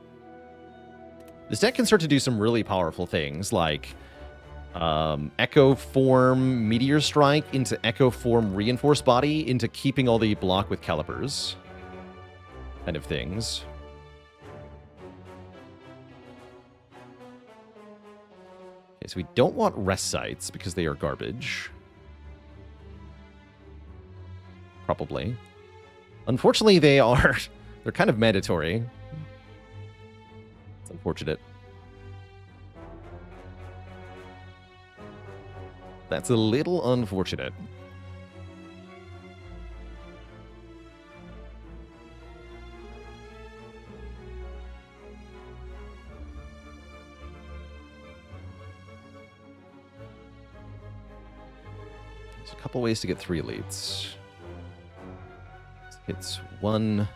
This deck can start to do some really powerful things, like Echo Form Meteor Strike into Echo Form Reinforced Body into keeping all the block with Calipers kind of things. Okay, so we don't want Rest Sites because they are garbage. Probably. Unfortunately, they are... they're kind of mandatory. It's unfortunate. That's a little unfortunate. There's a couple ways to get 3 elites. It's 1,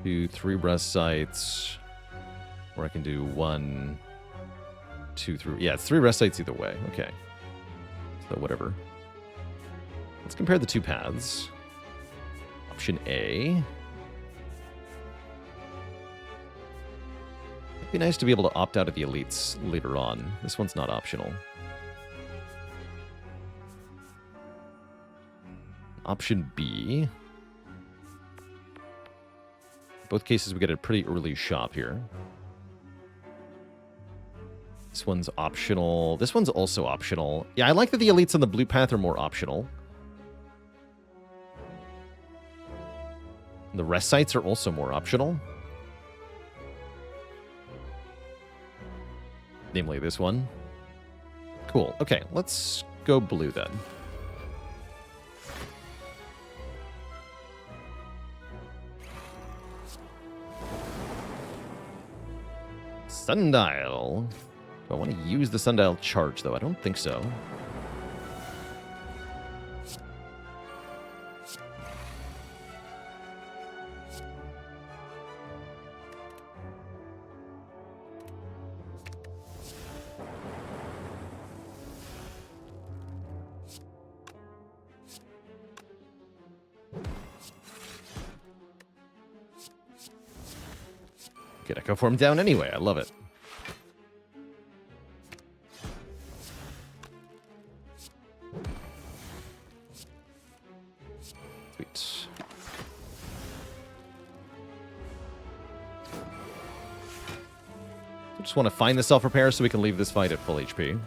2, 3 Rest Sites. Or I can do 1, 2, 3. Yeah, it's 3 Rest Sites either way. Okay. So whatever. Let's compare the two paths. Option A. It'd be nice to be able to opt out of the elites later on. This one's not optional. Option B. Both cases we get a pretty early shop here. This one's optional. This one's also optional. Yeah, I like that the elites on the blue path are more optional. The rest sites are also more optional. Namely this one. Cool. Okay, let's go blue then. Sundial. Do I want to use the sundial charge, though? I don't think so. Get Echo Form down anyway. I love it. Sweet. I just want to find the self-repair so we can leave this fight at full HP.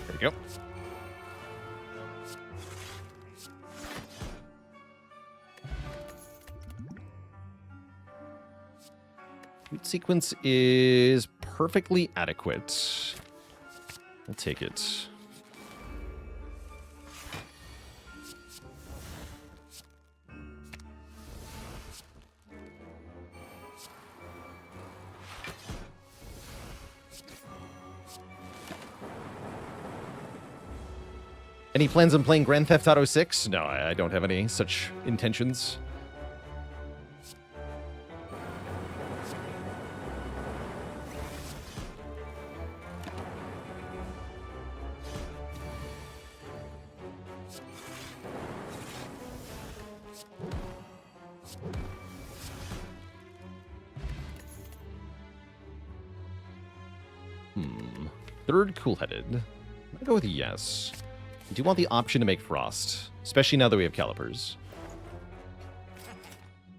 There we go. Root sequence is perfectly adequate. I'll take it. Any plans on playing Grand Theft Auto 6? No, I don't have any such intentions. Third cool-headed. I'm gonna go with yes. I do want the option to make frost, especially now that we have calipers.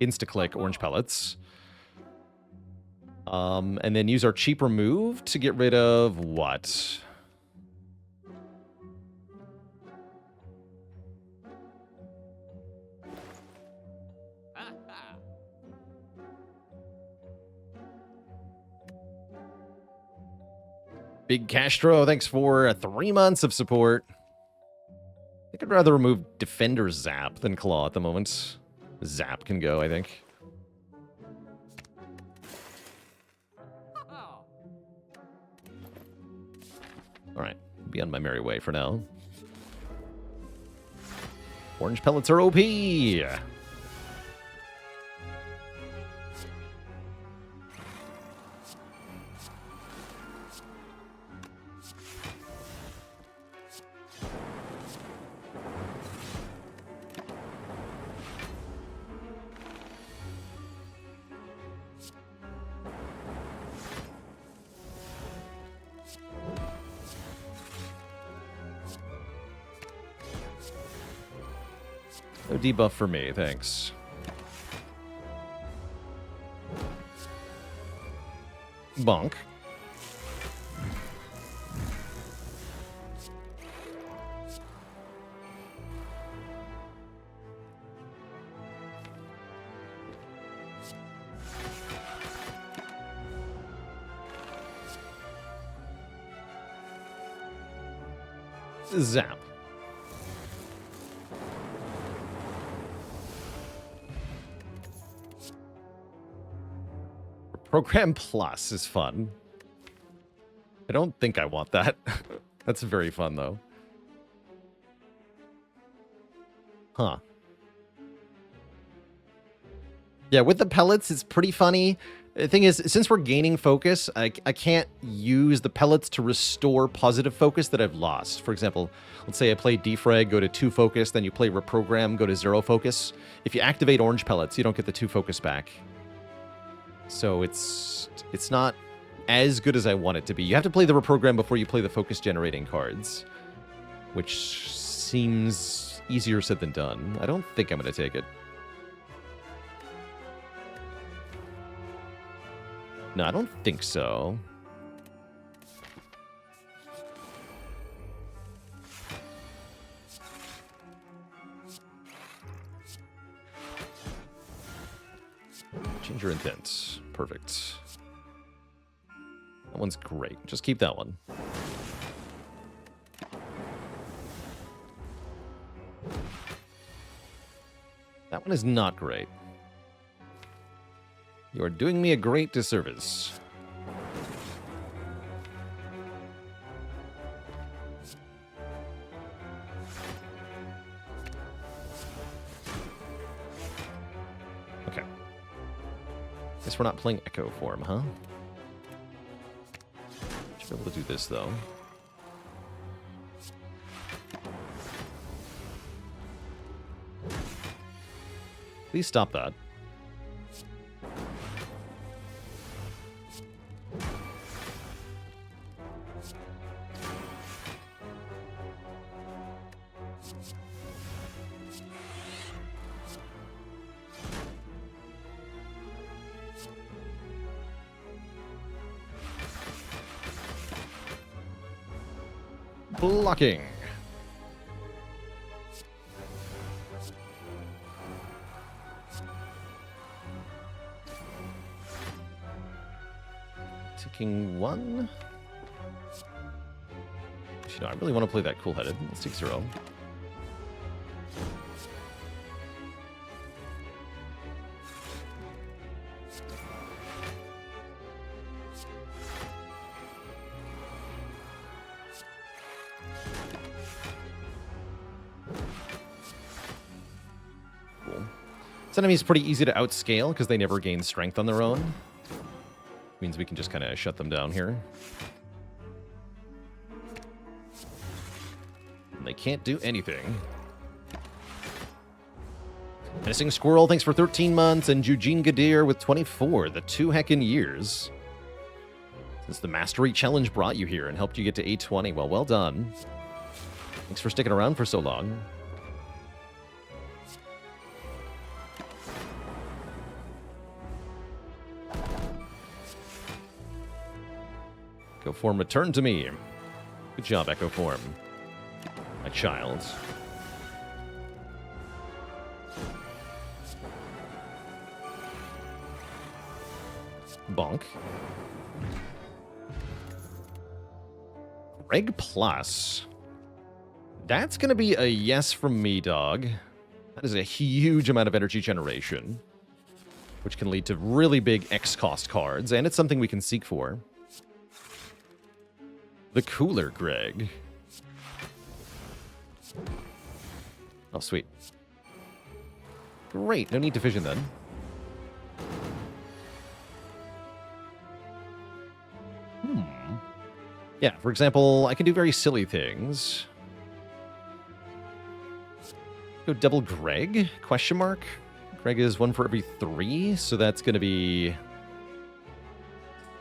Insta-click orange pellets. And then use our cheap remove to get rid of what? Big Castro, thanks for 3 months of support. I think I'd rather remove Defender Zap than Claw at the moment. Zap can go, I think. Alright, be on my merry way for now. Orange pellets are OP! No debuff for me, thanks. Bonk. Zap. Program Plus is fun. I don't think I want that. That's very fun, though. Huh. Yeah, with the pellets, it's pretty funny. The thing is, since we're gaining focus, I can't use the pellets to restore positive focus that I've lost. For example, let's say I play defrag, go to 2 focus, then you play reprogram, go to 0 focus. If you activate orange pellets, you don't get the 2 focus back. So it's not as good as I want it to be. You have to play the reprogram before you play the focus generating cards, which seems easier said than done. I don't think I'm going to take it. No, I don't think so. Change your intent. Perfect. That one's great. Just keep that one. That one is not great. You are doing me a great disservice. Okay. Guess we're not playing Echo Form, huh? Should be able to do this, though. Please stop that. Blocking. Ticking 1. Actually, no, I really want to play that cool-headed. Let's take 0. This enemy is pretty easy to outscale because they never gain strength on their own. Means we can just kind of shut them down here. And they can't do anything. Missing Squirrel, thanks for 13 months. And Eugene Gadir with 24, the 2 heckin' years. Since the Mastery Challenge brought you here and helped you get to 820. Well done. Thanks for sticking around for so long. Echo Form, return to me. Good job, Echo Form. My child. Bonk. Greg Plus. That's going to be a yes from me, dog. That is a huge amount of energy generation, which can lead to really big X-cost cards, and it's something we can seek for. The cooler Greg. Oh, sweet. Great, no need to fission then. Yeah, for example, I can do very silly things. Go double Greg? Question mark? Greg is 1 for every 3, so that's going to be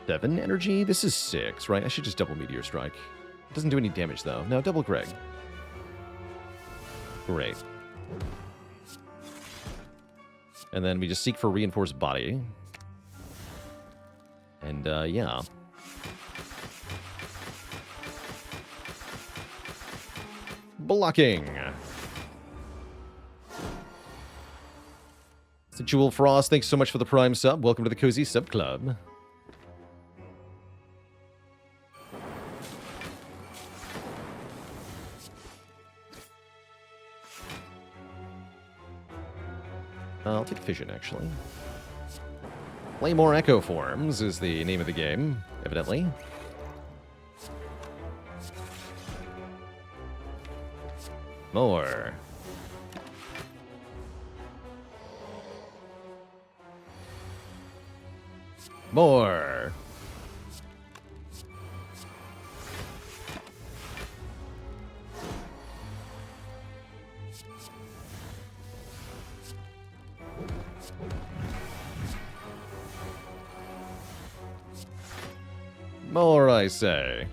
7 energy? This is 6, right? I should just double Meteor Strike. It doesn't do any damage, though. No, double Greg. Great. And then we just seek for Reinforced Body. And, yeah. Blocking. Jewel Frost, thanks so much for the Prime sub. Welcome to the Cozy Sub Club. I'll take Fission, actually. Play more Echo Forms is the name of the game, evidently. More. More. More, I say.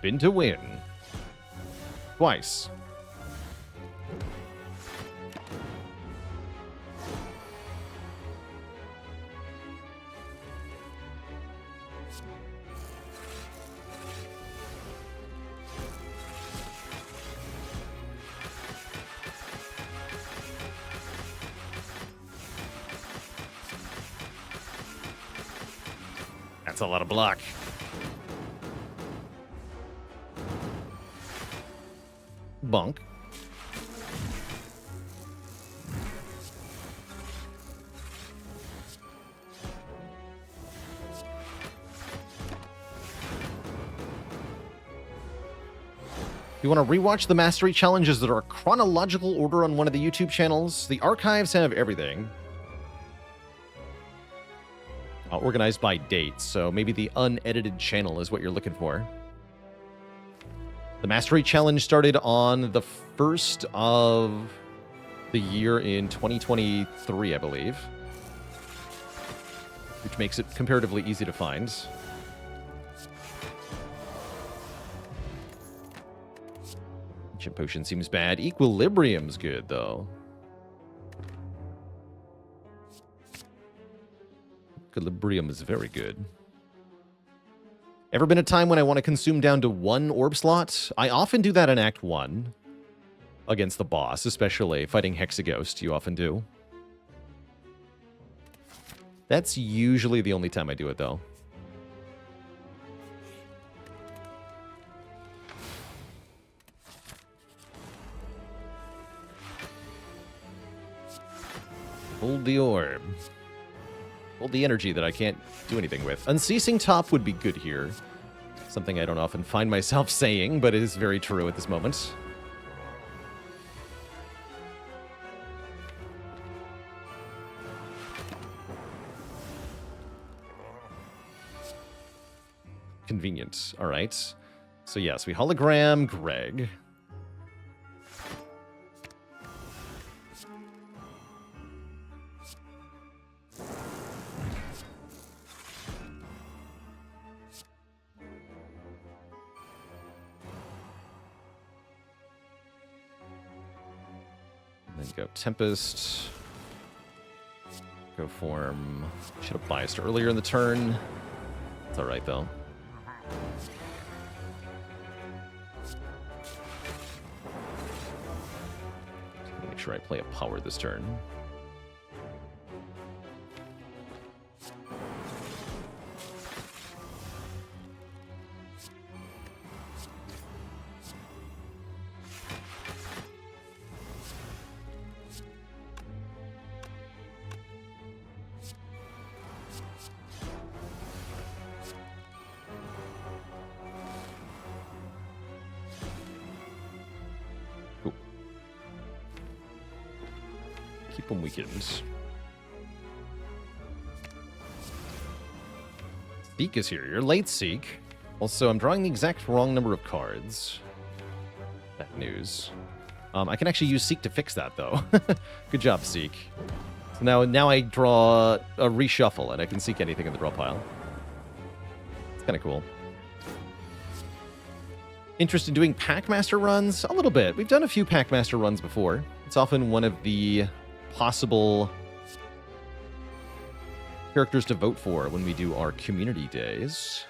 Spin to win. Twice. That's a lot of block. Bonk. You want to rewatch the mastery challenges that are chronological order on one of the YouTube channels? The archives have everything. Organized by date, so maybe the unedited channel is what you're looking for. The Mastery Challenge started on the 1st of the year in 2023, I believe. Which makes it comparatively easy to find. Ancient Potion seems bad. Equilibrium's good, though. Equilibrium is very good. Ever been a time when I want to consume down to 1 orb slot? I often do that in Act 1. Against the boss, especially fighting Hexaghost, you often do. That's usually the only time I do it, though. Hold the orb. Hold the energy that I can't do anything with. Unceasing Top would be good here. Something I don't often find myself saying, but it is very true at this moment. Convenient. All right. So yes, we hologram Greg. Then go Tempest. Go Form. Should have biased earlier in the turn. It's alright, though. Make sure I play a power this turn. Keep them weakened. Seek is here. You're late, Seek. Also, I'm drawing the exact wrong number of cards. Bad news. I can actually use Seek to fix that, though. Good job, Seek. So now I draw a reshuffle, and I can Seek anything in the draw pile. It's kind of cool. Interested in doing Packmaster runs? A little bit. We've done a few Packmaster runs before. It's often one of the possible characters to vote for when we do our community days.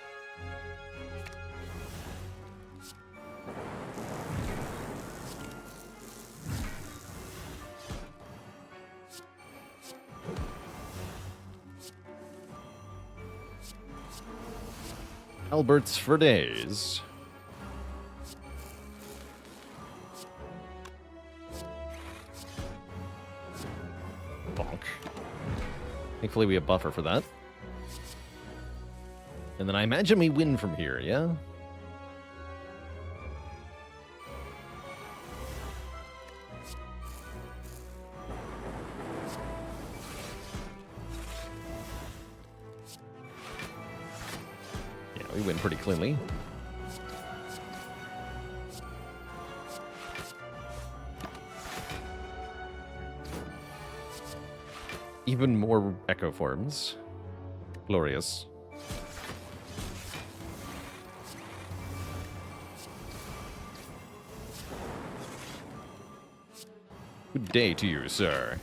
Alberts for days. Bonk. Thankfully, we have buffer for that. And then I imagine we win from here, yeah? Yeah, we win pretty cleanly. Even more echo forms. Glorious. Good day to you, sir.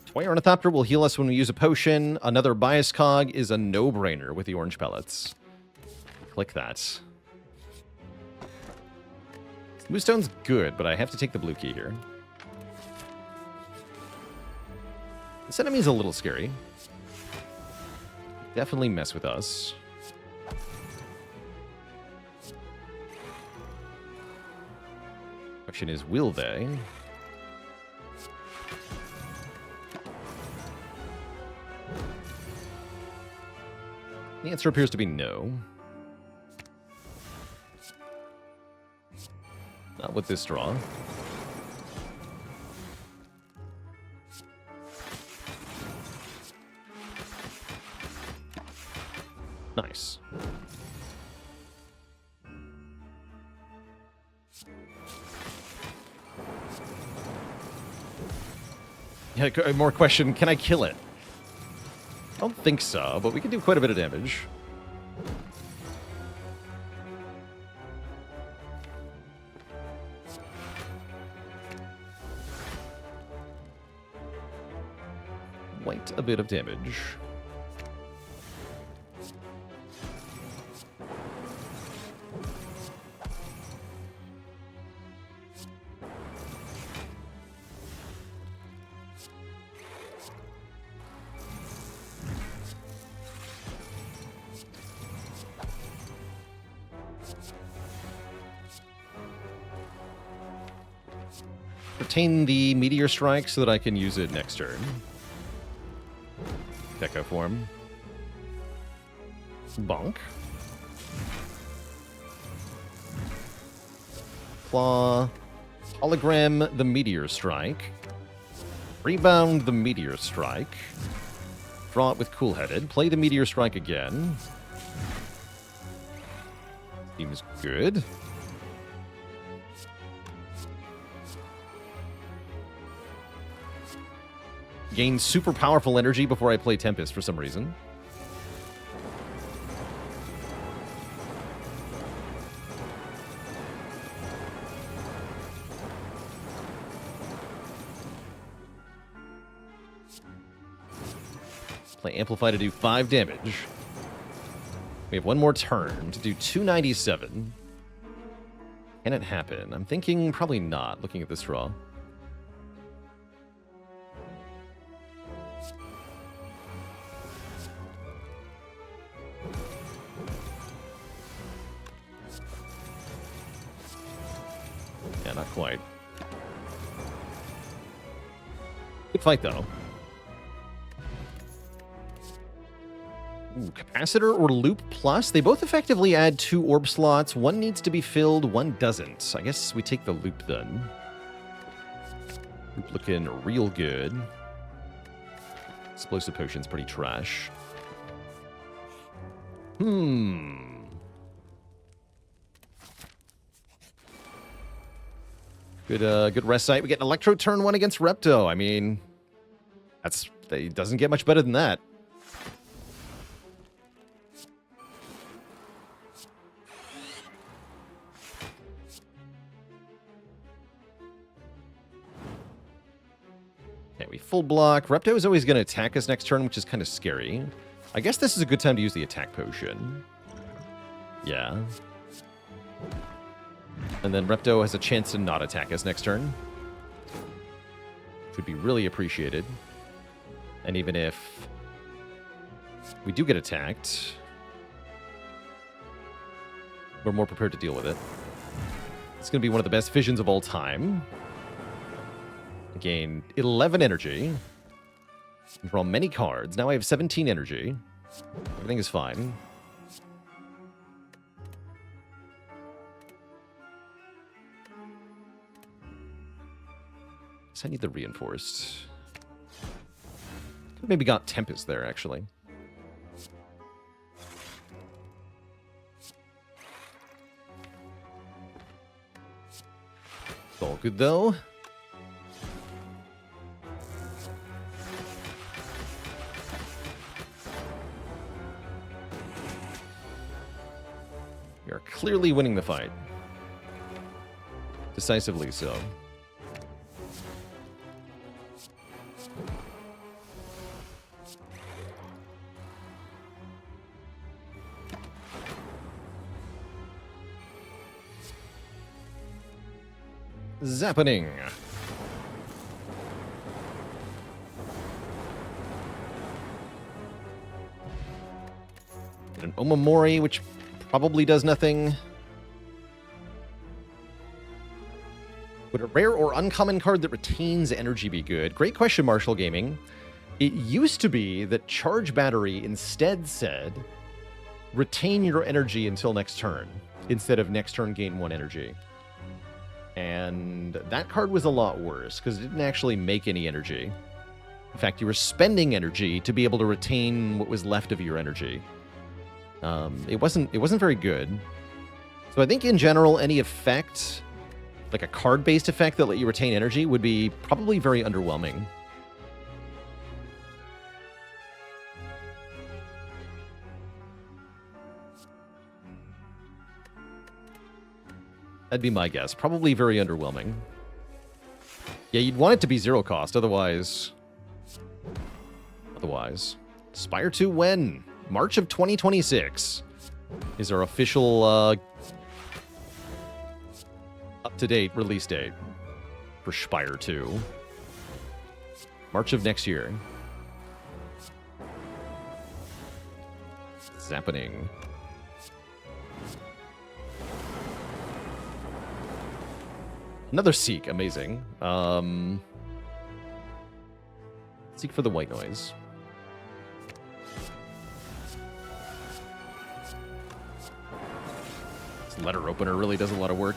Toy Ornithopter will heal us when we use a potion. Another bias cog is a no-brainer with the orange pellets. Click that. Moonstone's good, but I have to take the blue key here. This enemy's a little scary. Definitely mess with us. Question is, will they? The answer appears to be no. Not with this draw. Nice. Yeah, more question, can I kill it? I don't think so, but we can do quite a bit of damage. Quite a bit of damage. Retain the Meteor Strike so that I can use it next turn. Echo form. Bonk. Claw. Hologram the Meteor Strike. Rebound the Meteor Strike. Draw it with Cool-Headed. Play the Meteor Strike again. Seems good. Gain super powerful energy before I play Tempest for some reason. Play Amplify to do 5 damage. We have one more turn to do 297. Can it happen? I'm thinking probably not, looking at this draw. Yeah, not quite. Good fight, though. Ooh, Capacitor or Loop Plus? They both effectively add 2 orb slots. One needs to be filled, one doesn't. I guess we take the Loop, then. Loop looking real good. Explosive Potion's pretty trash. Good rest site. We get an Electro turn 1 against Repto. I mean, it doesn't get much better than that. Okay, we full block. Repto is always going to attack us next turn, which is kind of scary. I guess this is a good time to use the attack potion. Yeah. And then Repto has a chance to not attack us next turn. Which would be really appreciated. And even if we do get attacked, we're more prepared to deal with it. It's going to be one of the best fissions of all time. Gain 11 energy. Draw many cards. Now I have 17 energy. Everything is fine. I need the reinforced. Maybe got Tempest there, actually. It's all good, though. We are clearly winning the fight. Decisively so. Zappening. Get an Omamori, which probably does nothing. Would a rare or uncommon card that retains energy be good? Great question, Marshall Gaming. It used to be that Charge Battery instead said, retain your energy until next turn, instead of next turn gain 1 energy. And that card was a lot worse, because it didn't actually make any energy. In fact, you were spending energy to be able to retain what was left of your energy. It wasn't very good. So I think in general, any effect, like a card-based effect that let you retain energy, would be probably very underwhelming. That'd be my guess. Probably very underwhelming. Yeah, you'd want it to be 0 cost, otherwise... Spire 2 when? March of 2026 is our official up-to-date release date for Spire 2. March of next year. It's happening. Another Seek, amazing. Seek for the white noise. This letter opener really does a lot of work.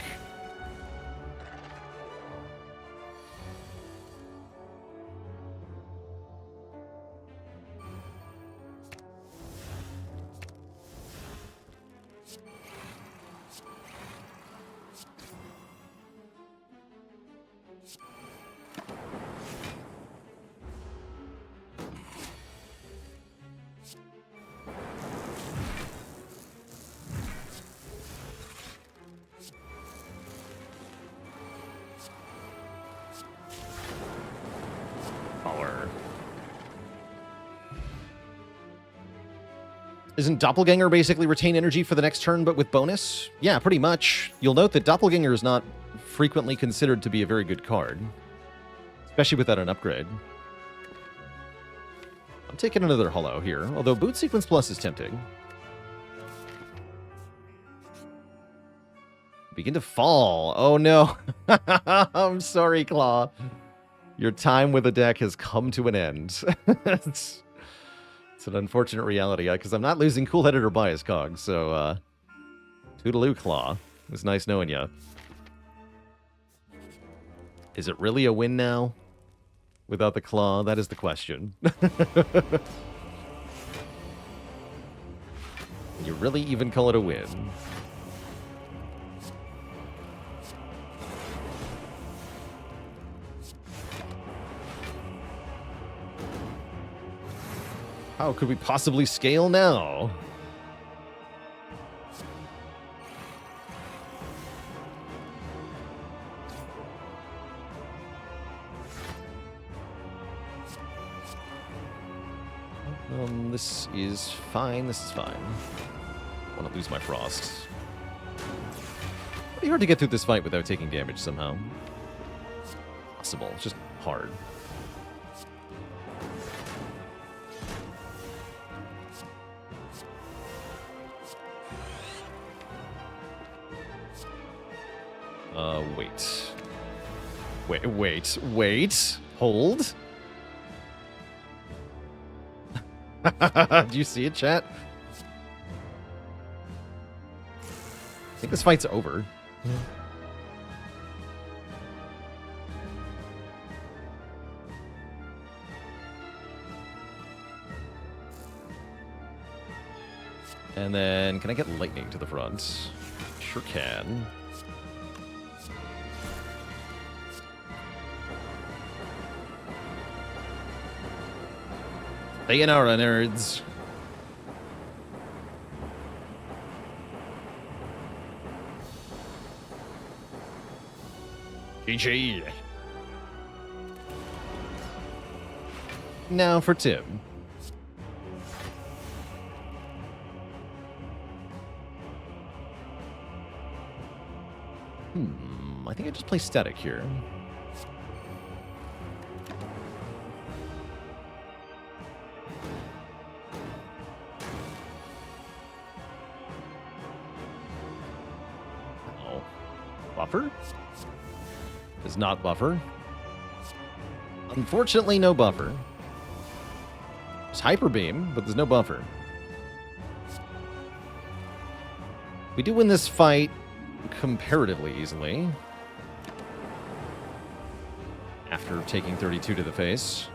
Isn't Doppelganger basically retain energy for the next turn, but with bonus? Yeah, pretty much. You'll note that Doppelganger is not frequently considered to be a very good card, especially without an upgrade. I'm taking another Hollow here, although Boot Sequence Plus is tempting. Begin to fall. Oh no. I'm sorry, Claw. Your time with the deck has come to an end. It's an unfortunate reality, because I'm not losing Cool-Headed or Bias Cog, so, toodaloo, Claw. It was nice knowing ya. Is it really a win now? Without the Claw? That is the question. You really even call it a win? How could we possibly scale now? This is fine. This is fine. I want to lose my Frost. Pretty hard to get through this fight without taking damage somehow. Possible. It's just hard. Wait. Wait. Hold. Do you see it, chat? I think this fight's over. And then, can I get lightning to the front? Sure can. Sayonara, nerds. GG. Now for Tim. I think I just play static here. Oh. Buffer? Is not buffer. Unfortunately, no buffer. There's Hyper Beam, but there's no buffer. We do win this fight comparatively easily. After taking 32 to the face.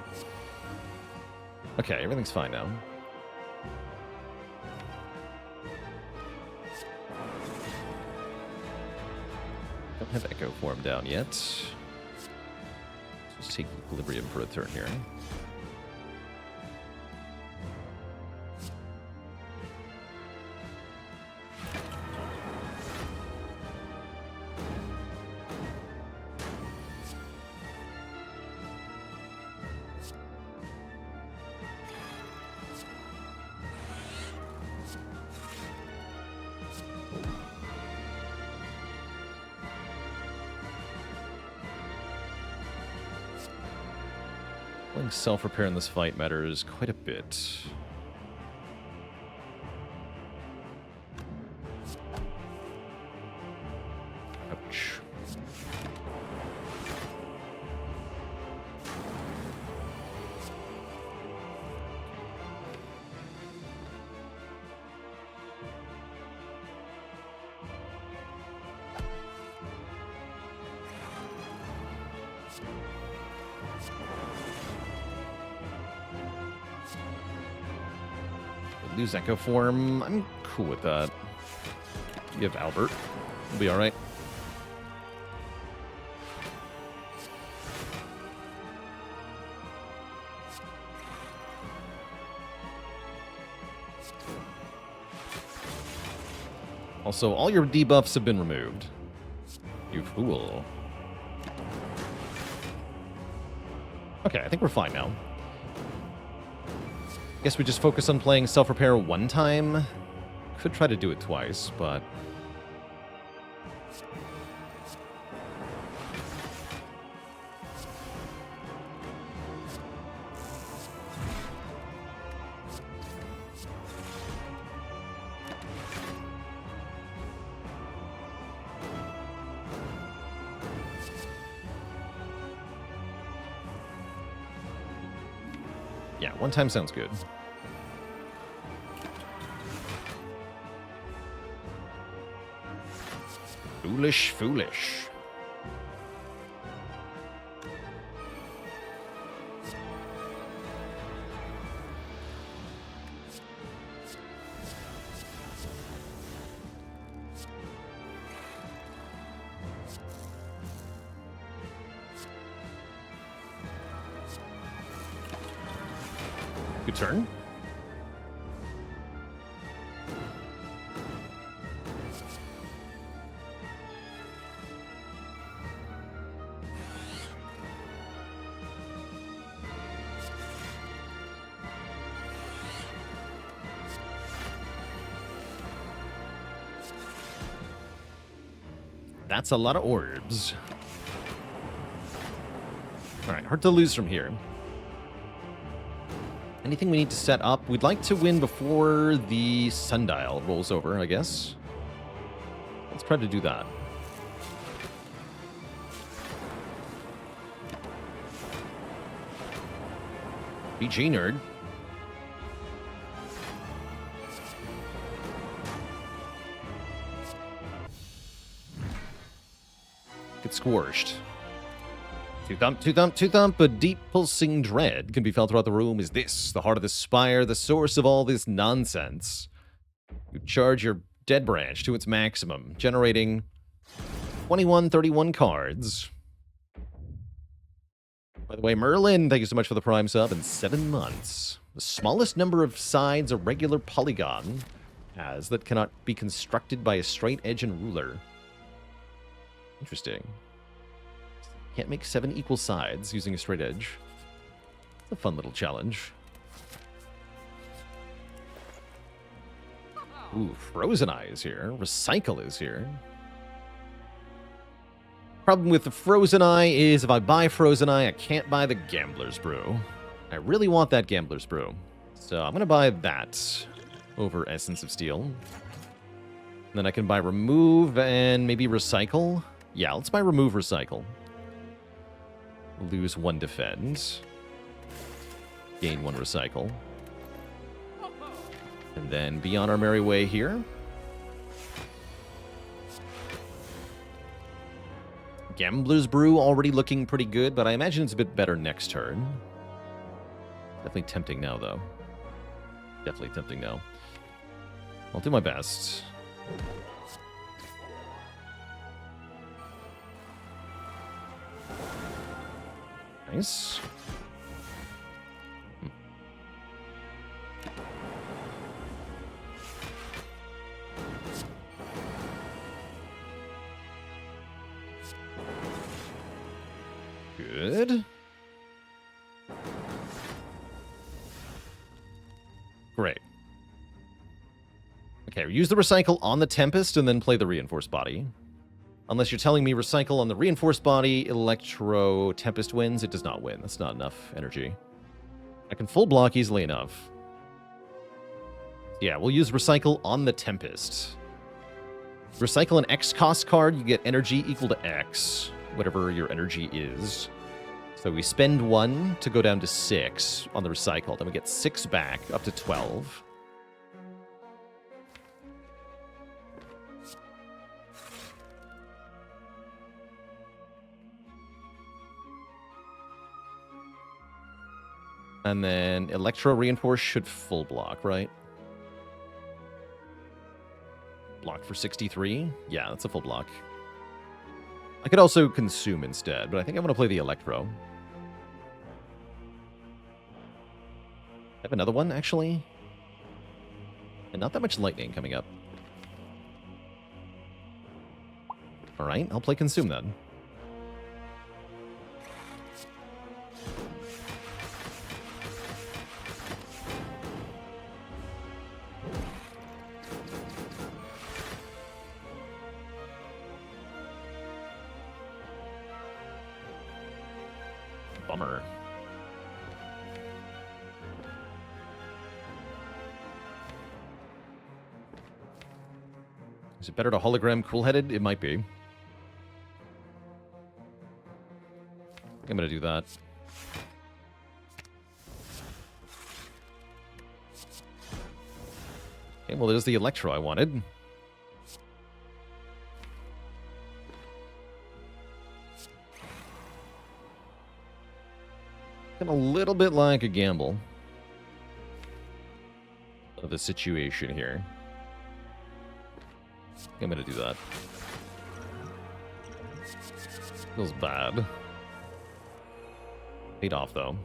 Okay, everything's fine now. Don't have Echo Form down yet. Let's take Equilibrium for a turn here. Self-repair in this fight matters quite a bit. Ouch. Lose Echo Form. I'm cool with that. You have Albert. We'll be alright. Also, all your debuffs have been removed. You fool. Okay, I think we're fine now. Guess we just focus on playing self-repair one time. Could try to do it twice, but... yeah, one time sounds good. Foolish, foolish. Good turn. That's a lot of orbs. Alright, hard to lose from here. Anything we need to set up? We'd like to win before the sundial rolls over, I guess. Let's try to do that. BG nerd. Get squished. Two thump, two thump, two thump. A deep pulsing dread can be felt throughout the room. Is this the heart of the spire, the source of all this nonsense? You charge your dead branch to its maximum, generating 2131 cards. By the way, Merlin, thank you so much for the Prime sub in 7 months. The smallest number of sides a regular polygon has that cannot be constructed by a straight edge and ruler. Interesting. Can't make 7 equal sides using a straight edge. A fun little challenge. Ooh, Frozen Eye is here. Recycle is here. Problem with the Frozen Eye is if I buy Frozen Eye, I can't buy the Gambler's Brew. I really want that Gambler's Brew. So I'm going to buy that over Essence of Steel. And then I can buy Remove and maybe Recycle. Yeah, let's buy Remove Recycle. Lose 1 defend. Gain 1 recycle. And then be on our merry way here. Gambler's Brew already looking pretty good, but I imagine it's a bit better next turn. Definitely tempting now, though. Definitely tempting now. I'll do my best. Nice. Good. Great. Okay, use the recycle on the Tempest and then play the reinforced body. Unless you're telling me recycle on the reinforced body, Electro Tempest wins. It does not win. That's not enough energy. I can full block easily enough. Yeah, we'll use recycle on the Tempest. Recycle an X cost card, you get energy equal to X, whatever your energy is. So we spend 1 to go down to 6 on the recycle. Then we get 6 back, up to 12. And then Electro Reinforce should full block, right? Block for 63? Yeah, that's a full block. I could also consume instead, but I think I'm going to play the Electro. I have another one, actually. And not that much lightning coming up. Alright, I'll play Consume then. Bummer. Is it better to hologram cool-headed? It might be. I'm gonna do that. Okay, well, there's the Electro I wanted. A little bit like a gamble of the situation here. I'm gonna do that. Feels bad. Paid off though.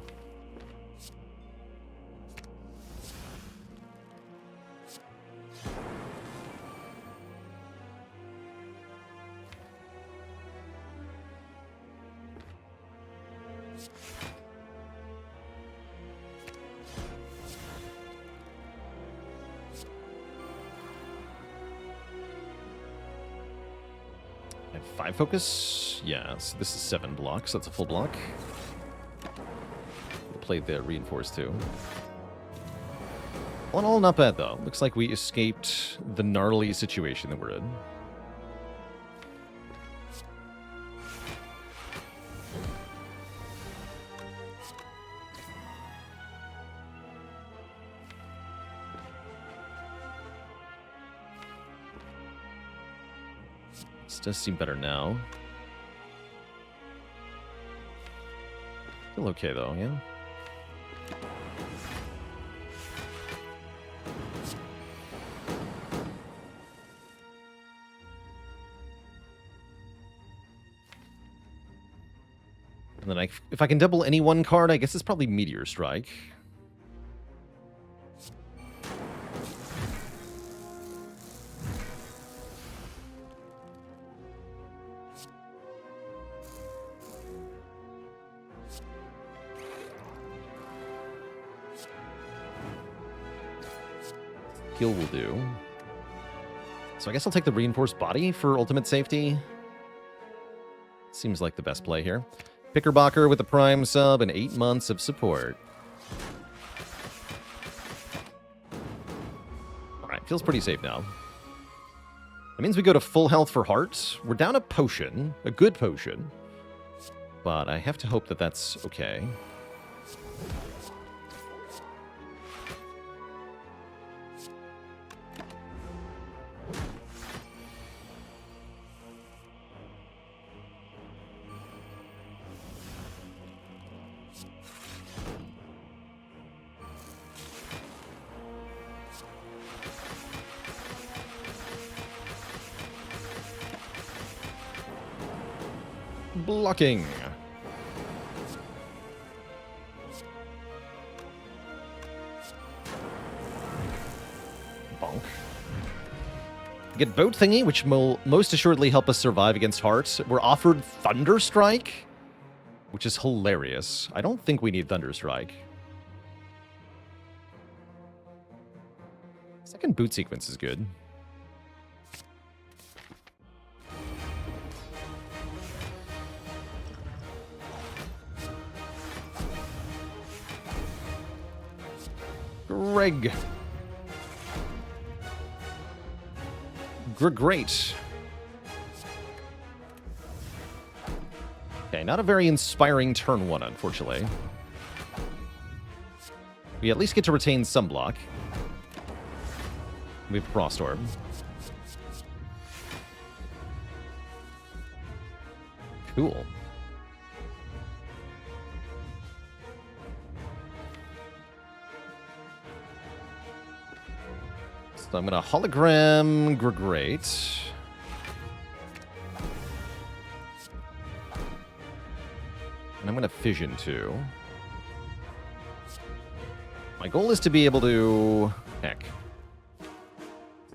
I have 5 focus. Yeah, so this is 7 blocks. That's a full block. We'll play the reinforce too. All in all, not bad though. Looks like we escaped the gnarly situation that we're in. This does seem better now. Still okay, though, yeah? And then if I can double any one card, I guess it's probably Meteor Strike. Skill will do. So I guess I'll take the Reinforced Body for ultimate safety. Seems like the best play here. Pickerbacher with a Prime sub and 8 months of support. Alright, feels pretty safe now. That means we go to full health for heart. We're down a potion, a good potion. But I have to hope that that's okay. Blocking. Bonk. Get Boat Thingy, which will most assuredly help us survive against Heart. We're offered Thunder Strike, which is hilarious. I don't think we need Thunder Strike. Second boot sequence is good. Greg. Great. Okay, not a very inspiring turn one, unfortunately. We at least get to retain some block. We have Frost Orb. Cool. So I'm going to hologram Great. And I'm going to fission too. My goal is to be able to... Heck.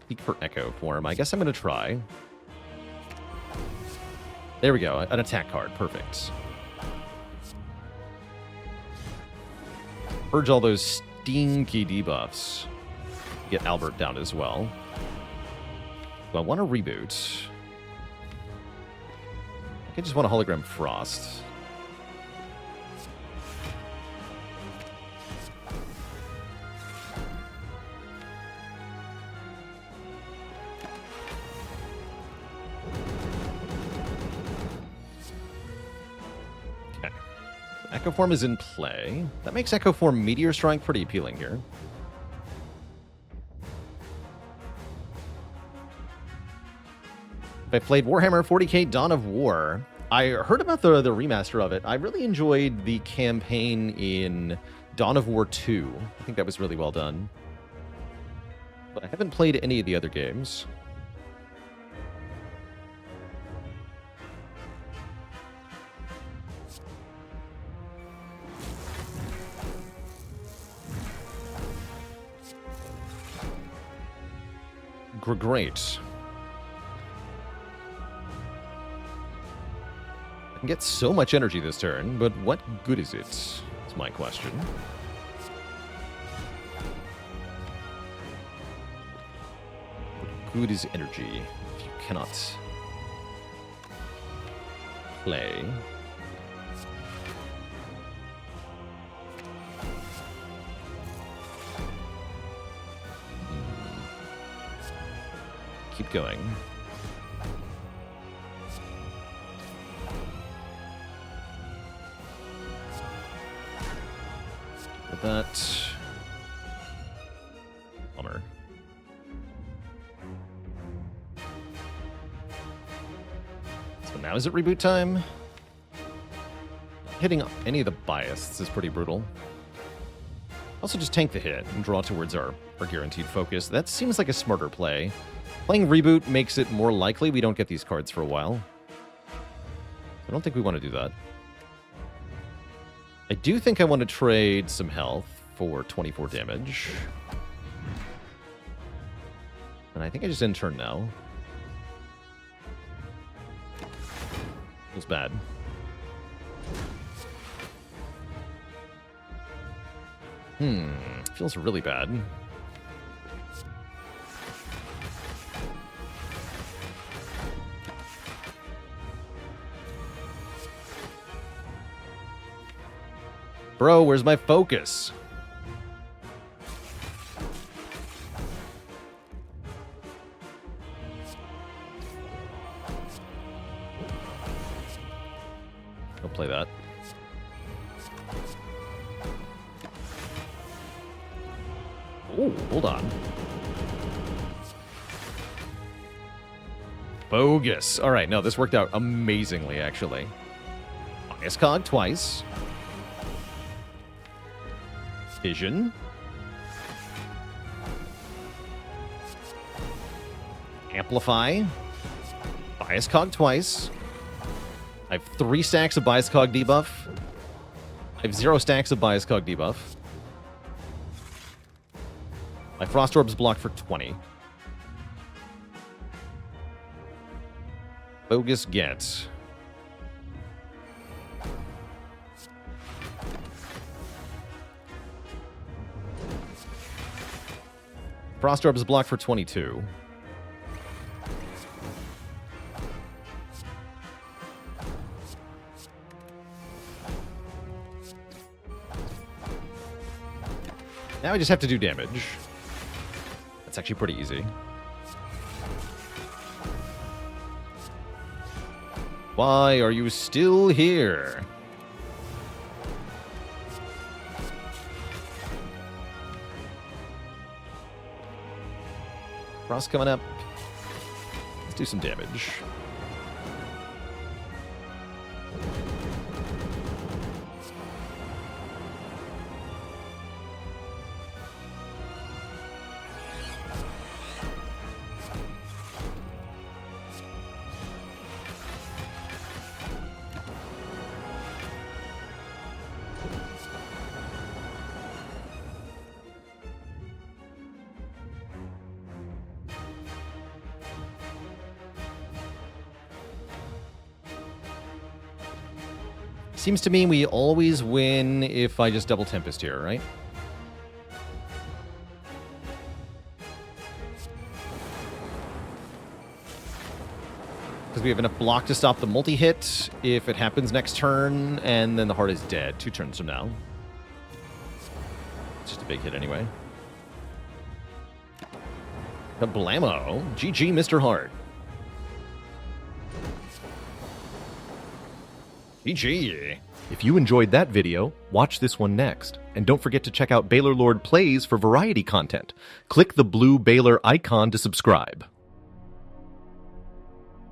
Speak for Echo form. I guess I'm going to try. There we go. An attack card. Perfect. Purge all those stinky debuffs. Get Albert down as well. Do I want to reboot? I just want to hologram Frost. Okay. Echo Form is in play. That makes Echo Form Meteor Strike pretty appealing here. I played Warhammer 40k Dawn of War. I heard about the remaster of it. I really enjoyed the campaign in Dawn of War 2. I think that was really well done. But I haven't played any of the other games. Great. I can get so much energy this turn, but what good is it? That's my question. What good is energy if you cannot play? Keep going. With that. Bummer. is it reboot time? Hitting any of the biases is pretty brutal. Also just tank the hit and draw towards our guaranteed focus. That seems like a smarter play. Playing reboot makes it more likely we don't get these cards for a while. I don't think we want to do that. I do think I want to trade some health for 24 damage. And I think I just end turn now. Feels bad. Feels really bad. Bro, where's my focus? Don't play that. Oh, hold on. Bogus. All right, no, this worked out amazingly, actually. Bias cog twice. Vision. Amplify. Bias cog twice. I have 3 stacks of bias cog debuff. I have 0 stacks of bias cog debuff. My frost orb's blocked for 20. Bogus get. Frost Orb is blocked for 22. Now I just have to do damage. That's actually pretty easy. Why are you still here? Frost coming up. Let's do some damage. Seems to me we always win if I just double Tempest here, right? Because we have enough block to stop the multi-hit if it happens next turn, and then the heart is dead 2 turns from now. It's just a big hit anyway. Blammo. GG, Mr. Heart. GG. If you enjoyed that video, watch this one next. And don't forget to check out Baalorlord Plays for variety content. Click the blue Baalor icon to subscribe.